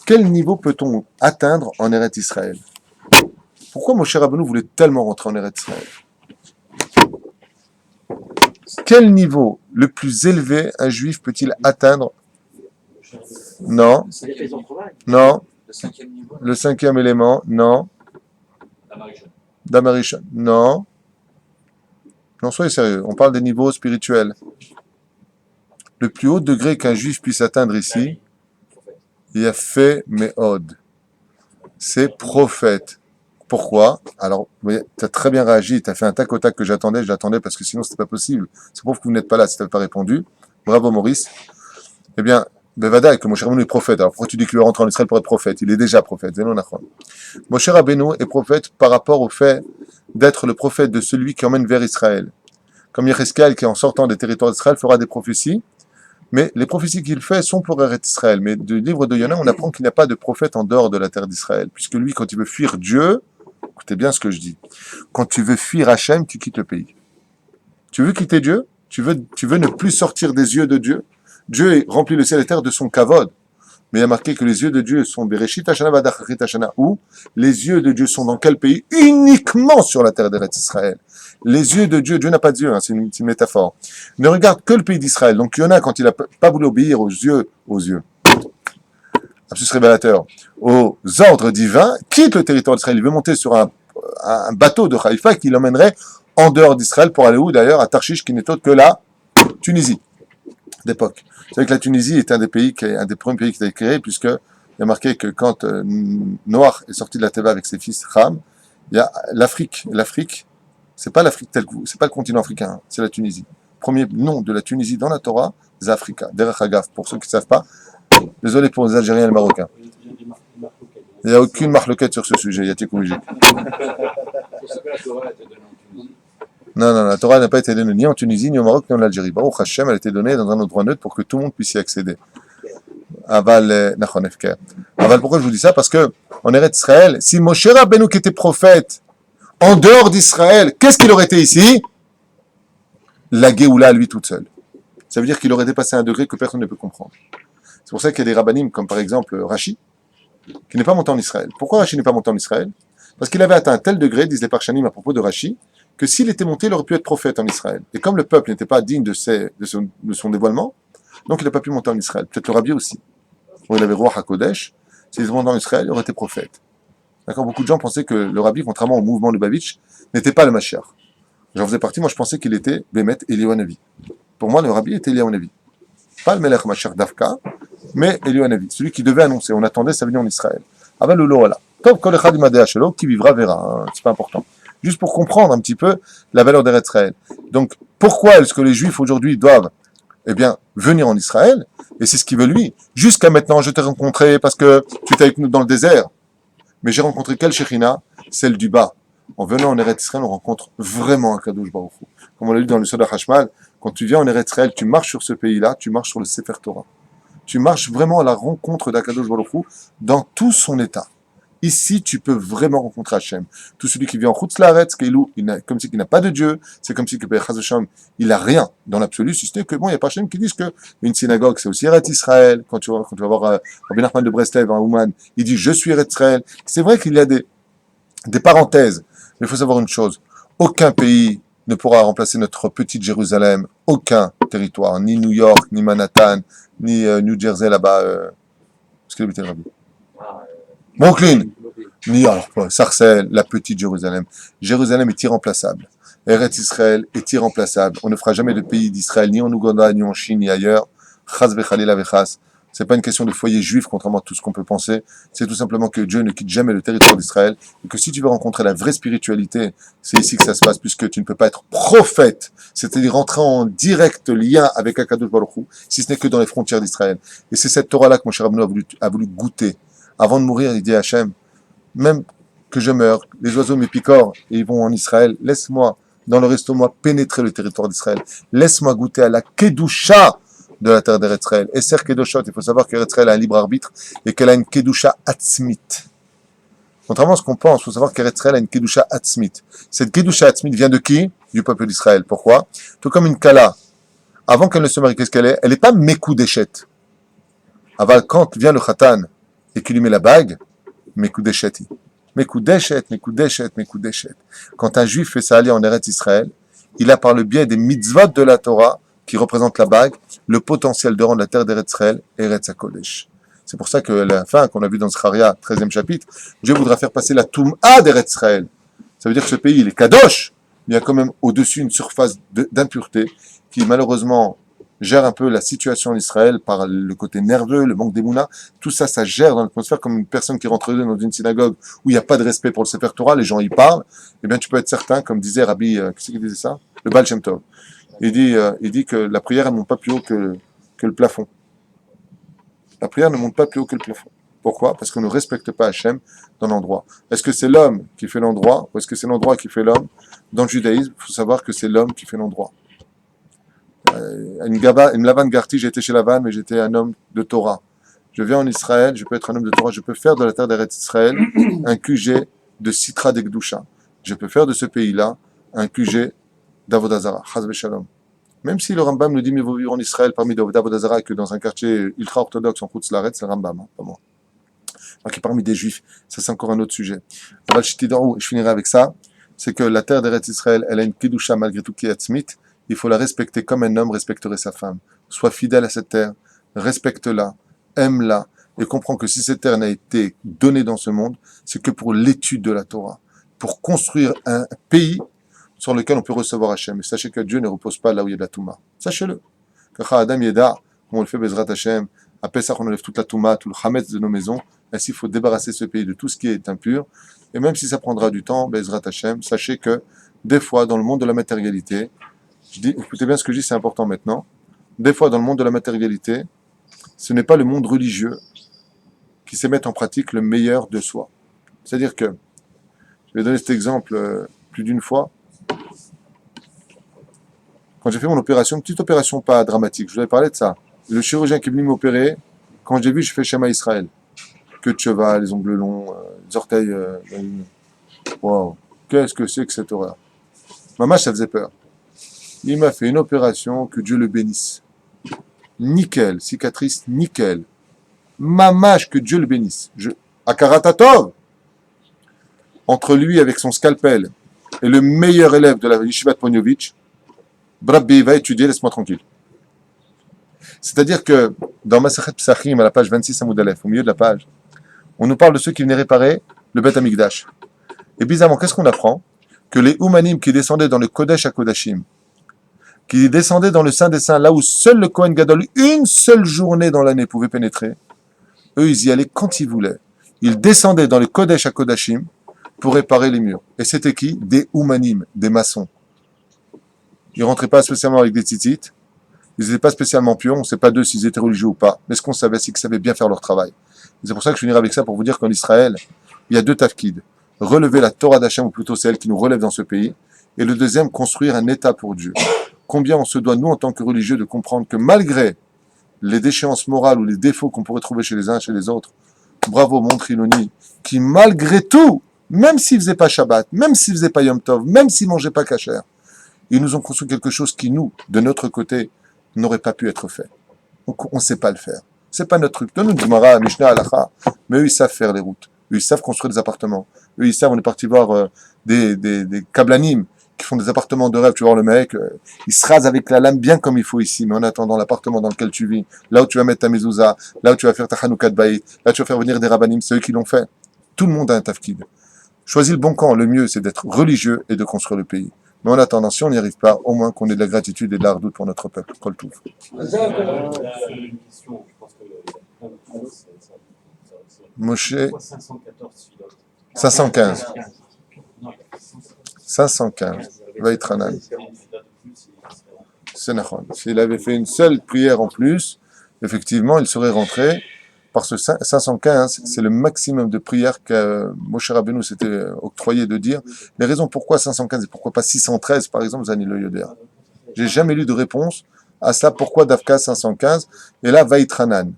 quel niveau peut-on atteindre en Eretz Israël? Pourquoi Moshe Rabbeinu voulait tellement rentrer en Eretz Israël? Quel niveau le plus élevé un juif peut-il atteindre? Non, C'est fait son travail. non. Le cinquième niveau. Le cinquième élément, non. Damarishon, non. Non, soyez sérieux, on parle des niveaux spirituels. Le plus haut degré qu'un juif puisse atteindre ici, il y a fait Meod. C'est prophète. Pourquoi? Alors, tu as très bien réagi, tu as fait un tac au tac que je l'attendais parce que sinon c'était pas possible. C'est pour que vous n'êtes pas là si tu n'avais pas répondu. Bravo Maurice. Eh bien, Bevada, que Moshe Rabbeinu est prophète. Alors pourquoi tu dis qu'il va rentrer en Israël pour être prophète? Il est déjà prophète. Moshe Rabbeinu est prophète par rapport au fait d'être le prophète de celui qui emmène vers Israël. Comme Yecheskel, qui en sortant des territoires d'Israël fera des prophéties, mais les prophéties qu'il fait sont pour Eretz Israël. Mais du livre de Yona, on apprend qu'il n'y a pas de prophète en dehors de la terre d'Israël, puisque lui, quand il veut fuir Dieu, écoutez bien ce que je dis, quand tu veux fuir Hachem, tu quittes le pays. Tu veux quitter Dieu? Tu veux ne plus sortir des yeux de Dieu? Dieu remplit le ciel et la terre de son kavod. Mais il y a marqué que les yeux de Dieu sont Bereshit Hashana Vadachrit Hashana. Où les yeux de Dieu sont dans quel pays? Uniquement sur la terre d'Eretz Israël. Les yeux de Dieu, Dieu n'a pas de yeux, hein, c'est une métaphore. Ne regarde que le pays d'Israël. Donc Yona, quand il n'a pas voulu obéir aux yeux, absus révélateur, aux ordres divins, quitte le territoire d'Israël. Il veut monter sur un bateau de Haïfa qui l'emmènerait en dehors d'Israël pour aller où d'ailleurs? À Tarshish, qui n'est autre que la Tunisie d'époque. Vous savez que la Tunisie est un des premiers pays qui a été créé, puisque il y a marqué que quand Noach est sorti de la Teva avec ses fils Ham, il y a l'Afrique. L'Afrique, c'est pas l'Afrique c'est pas le continent africain, hein, c'est la Tunisie. Premier nom de la Tunisie dans la Torah, c'est Africa. Derech Hagaf, pour ceux qui ne savent pas. Désolé pour les Algériens et les Marocains. Il n'y a aucune marloquette sur ce sujet, il y a Tikoumiji. Non, la Torah n'a pas été donnée ni en Tunisie, ni au Maroc, ni en Algérie. Baruch Hashem, elle a été donnée dans un endroit neutre pour que tout le monde puisse y accéder. Aval, pourquoi je vous dis ça? Parce que, en Eretz Israël, si Moshe Rabbeinu qui était prophète, en dehors d'Israël, qu'est-ce qu'il aurait été ici? La Géoula, lui, toute seule. Ça veut dire qu'il aurait dépassé un degré que personne ne peut comprendre. C'est pour ça qu'il y a des rabbanim, comme par exemple Rashi, qui n'est pas monté en Israël. Pourquoi Rashi n'est pas monté en Israël? Parce qu'il avait atteint un tel degré, disent les Parshanim à propos de Rashi, que s'il était monté, il aurait pu être prophète en Israël. Et comme le peuple n'était pas digne de son dévoilement, donc il n'a pas pu monter en Israël. Peut-être le Rabbi aussi. Bon, il avait roi HaKodesh, s'il était monté en Israël, il aurait été prophète. D'accord? Beaucoup de gens pensaient que le Rabbi, contrairement au mouvement de Lubavitch, n'était pas le Mashiach. J'en faisais partie, moi je pensais qu'il était Bémet Eliyahu Hanavi. Pour moi, le Rabbi était Eliyahu Hanavi. Pas le Melech Mashiach Dafka, mais Eliyahu Hanavi, celui qui devait annoncer. On attendait sa venue en Israël. Aval le Loala. Top Kol Echad Imadea Shelo, qui vivra verra. C'est pas important. Juste pour comprendre un petit peu la valeur d'Eretz Israël. Donc, pourquoi est-ce que les Juifs aujourd'hui doivent, venir en Israël? Et c'est ce qu'il veut lui. Jusqu'à maintenant, je t'ai rencontré parce que tu étais avec nous dans le désert. Mais j'ai rencontré quelle Shekhinah? Celle du bas. En venant en Eretz Israël, on rencontre vraiment un Kadosh Baruch Hu. Comme on l'a lu dans le Soda Hashmal, quand tu viens en Eretz Israël, tu marches sur ce pays-là, tu marches sur le Sefer Torah. Tu marches vraiment à la rencontre d'Akadosh Baruch Hu dans tout son état. Ici, tu peux vraiment rencontrer Hachem. Tout celui qui vit en Chutz Laaretz, comme si il n'a pas de Dieu, c'est comme si il n'a rien dans l'absolu, si ce n'est que bon, il y a pas Hachem qui disent que une synagogue, c'est aussi Eretz Israël. Quand tu vas voir Rabbi Nachman de Breslev, un Ouman, il dit je suis Eretz Israël. C'est vrai qu'il y a des parenthèses, mais il faut savoir une chose. Aucun pays ne pourra remplacer notre petite Jérusalem. Aucun territoire, ni New York, ni Manhattan, ni New Jersey là-bas. Parce qu'il habitait le Rabbi. Brooklyn, ni Sarcelles, la petite Jérusalem. Jérusalem est irremplaçable. Eretz Israël est irremplaçable. On ne fera jamais de pays d'Israël, ni en Ouganda, ni en Chine, ni ailleurs. Chas vechalila vechas. C'est pas une question de foyer juif, contrairement à tout ce qu'on peut penser. C'est tout simplement que Dieu ne quitte jamais le territoire d'Israël. Et que si tu veux rencontrer la vraie spiritualité, c'est ici que ça se passe, puisque tu ne peux pas être prophète, c'est-à-dire rentrer en direct lien avec Akadosh Baruch Hu, si ce n'est que dans les frontières d'Israël. Et c'est cette Torah-là que Moshe Rabbeinu a voulu goûter. Avant de mourir, il dit à Hachem, même que je meure, les oiseaux m'épicorent et ils vont en Israël, laisse-moi, dans leur estomac, pénétrer le territoire d'Israël. Laisse-moi goûter à la Kedusha de la terre d'Eretz Israël. Et Ser Kedoshot, il faut savoir qu'Eretz Israël a un libre arbitre et qu'elle a une Kedusha Atzmit. Contrairement à ce qu'on pense, il faut savoir qu'Eretz Israël a une Kedusha Atzmit. Cette Kedusha Atzmit vient de qui? Du peuple d'Israël. Pourquoi? Tout comme une Kala, avant qu'elle ne se marie, qu'est-ce qu'elle est? Elle n'est pas Mekoudeshet. Aval, quand vient le Khatan et qu'il lui met la bague, Mekoudesheti. Mekoudeshet, Mekoudeshet, Mekoudeshet. Quand un juif fait sa alliance en Eretz Israël, il a par le biais des mitzvot de la Torah, qui représente la bague, le potentiel de rendre la terre d'Eretz Israël Eretz HaKodesh. C'est pour ça que la fin qu'on a vu dans Zecharia, 13e chapitre, Dieu voudra faire passer la Toum'a d'Eretz Israël. Ça veut dire que ce pays, il est Kadosh, mais il y a quand même au-dessus une surface d'impureté qui malheureusement gère un peu la situation d'Israël par le côté nerveux, le manque d'émouna. Tout ça, ça gère dans l'atmosphère comme une personne qui rentre dans une synagogue où il n'y a pas de respect pour le Sefer Torah, les gens y parlent. Eh bien, tu peux être certain, comme disait Rabbi, qui c'est qui disait ça? Le Baal Shem Tov. Il dit que la prière ne monte pas plus haut que le plafond. La prière ne monte pas plus haut que le plafond. Pourquoi? Parce qu'on ne respecte pas Hachem dans l'endroit. Est-ce que c'est l'homme qui fait l'endroit ou est-ce que c'est l'endroit qui fait l'homme? Dans le judaïsme, il faut savoir que c'est l'homme qui fait l'endroit. Une Lavan Garti, j'étais chez Lavan, mais j'étais un homme de Torah. Je viens en Israël, je peux être un homme de Torah, je peux faire de la terre d'Eretz Israël un QG de Sitra d'Ekdusha. Je peux faire de ce pays-là un QG d'Avodah Zarah, Chas v'Shalom. Même si le Rambam nous dit mieux vaut vivre en Israël parmi d'Avodah Zarah que dans un quartier ultra-orthodoxe en Chutz Laaretz, c'est le Rambam, pas moi. Donc, parmi des juifs, ça c'est encore un autre sujet. Je finirai avec ça, c'est que la terre d'Eretz Israël, elle a une Kedusha malgré tout qui est Atzmit, il faut la respecter comme un homme respecterait sa femme. Sois fidèle à cette terre, respecte-la, aime-la, et comprends que si cette terre n'a été donnée dans ce monde, c'est que pour l'étude de la Torah, pour construire un pays sur lequel on peut recevoir Hachem. Et sachez que Dieu ne repose pas là où il y a de la Touma. Sachez-le. Kacha Adam Yeda, comme on le fait Bezrat Hachem, à Pessah on enlève toute la Touma, tout le Hametz de nos maisons, ainsi il faut débarrasser ce pays de tout ce qui est impur. Et même si ça prendra du temps, Bezrat Hachem, sachez que des fois dans le monde de la matérialité, je dis, écoutez bien ce que je dis, c'est important maintenant, des fois dans le monde de la matérialité, ce n'est pas le monde religieux qui sait mettre en pratique le meilleur de soi. C'est-à-dire que, je vais donner cet exemple plus d'une fois. Quand j'ai fait mon opération, une petite opération pas dramatique, je vous avais parlé de ça. Le chirurgien qui est venu m'opérer, quand j'ai vu, je fais Shema Israël. Queue de cheval, les ongles longs, les orteils. Waouh, qu'est-ce que c'est que cette horreur? Maman, ça faisait peur. Il m'a fait une opération, que Dieu le bénisse. Nickel, cicatrice, nickel. Mamache, que Dieu le bénisse. Akaratatov, entre lui avec son scalpel et le meilleur élève de la Yeshiva de Ponyovitch, Brabbi va étudier, laisse-moi tranquille. C'est-à-dire que dans Masachet Psachim, à la page 26 Amoud Aleph, au milieu de la page, on nous parle de ceux qui venaient réparer le Beth Amikdash. Et bizarrement, qu'est-ce qu'on apprend? Que les Oumanim qui descendaient dans le Kodesh à Kodashim, qui descendaient dans le Saint des Saints, là où seul le Kohen Gadol, une seule journée dans l'année, pouvait pénétrer, eux, ils y allaient quand ils voulaient. Ils descendaient dans le Kodesh à Kodashim pour réparer les murs. Et c'était qui? Des Oumanim, des maçons. Ils ne rentraient pas spécialement avec des titites, ils n'étaient pas spécialement purs, on ne sait pas d'eux s'ils étaient religieux ou pas, mais ce qu'on savait, c'est qu'ils savaient bien faire leur travail. Et c'est pour ça que je finirai avec ça, pour vous dire qu'en Israël, il y a deux tafkids. Relever la Torah d'Hachem, ou plutôt c'est elle qui nous relève dans ce pays, et le deuxième, construire un État pour Dieu. Combien on se doit, nous, en tant que religieux, de comprendre que malgré les déchéances morales ou les défauts qu'on pourrait trouver chez les uns et chez les autres, bravo mon Trinoni, qui malgré tout, même s'ils ne faisaient pas Shabbat, même s'ils ne faisaient pas Yom Tov, même s'ils ne mangeaient pas Kasher, ils nous ont construit quelque chose qui, nous, de notre côté, n'aurait pas pu être fait. Donc, on ne sait pas le faire. C'est pas notre truc. Donne-nous Gemara, Mishnah, Halacha, mais eux, ils savent faire les routes. Eux, ils savent construire des appartements. Eux, ils savent, on est parti voir des kablanim qui font des appartements de rêve. Tu vois, le mec, il se rase avec la lame bien comme il faut ici, mais en attendant, l'appartement dans lequel tu vis, là où tu vas mettre ta mezouza, là où tu vas faire ta Hanoukat Baït, là où tu vas faire venir des rabbanim, c'est eux qui l'ont fait. Tout le monde a un tafkid. Choisis le bon camp. Le mieux, c'est d'être religieux et de construire le pays. Mais en attendant, si on n'y arrive pas, au moins qu'on ait de la gratitude et de la redoute pour notre peuple. Kol Tov. Une question, je pense que plein de choses, Moshe, pourquoi 514 filotes 515. Non, il y a 515. Vaïtranan. une filote de plus, il serait C'est Nachon. S'il avait fait une seule prière en plus, effectivement, il serait rentré. Parce que 515, c'est le maximum de prières que Moshe Rabbeinu s'était octroyé de dire. Les raisons pourquoi 515 et pourquoi pas 613, par exemple, Zani le Yoder. J'ai jamais lu de réponse à ça. Pourquoi Dafka 515 et là Vaïtranan.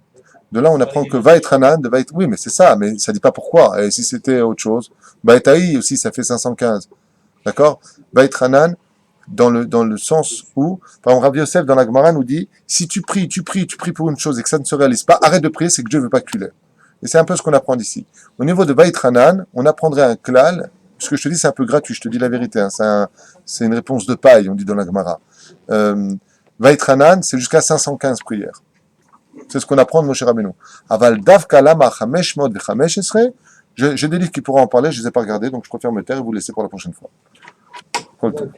De là, on apprend que Vaïtranan, oui, mais c'est ça, mais ça dit pas pourquoi. Et si c'était autre chose, Vaïtaï aussi, ça fait 515. D'accord? Vaïtranan, dans le sens où, par exemple, Rabbi Yosef dans la Gemara nous dit, si tu pries pour une chose et que ça ne se réalise pas, arrête de prier, c'est que Dieu veut pas que tu l'aies. Et c'est un peu ce qu'on apprend d'ici. Au niveau de Vaïtranan, on apprendrait un klal, ce que je te dis, c'est un peu gratuit, je te dis la vérité, hein, c'est une réponse de paille, on dit dans la Gemara. Vaïtranan, c'est jusqu'à 515 prières. C'est ce qu'on apprend de Moshe Rabbeinu. Aval davka lama chamesh mod v'chamesh esrei. J'ai des livres qui pourront en parler, je ne les ai pas regardés, donc je préfère me taire et vous laisser pour la prochaine fois. Kol Tov.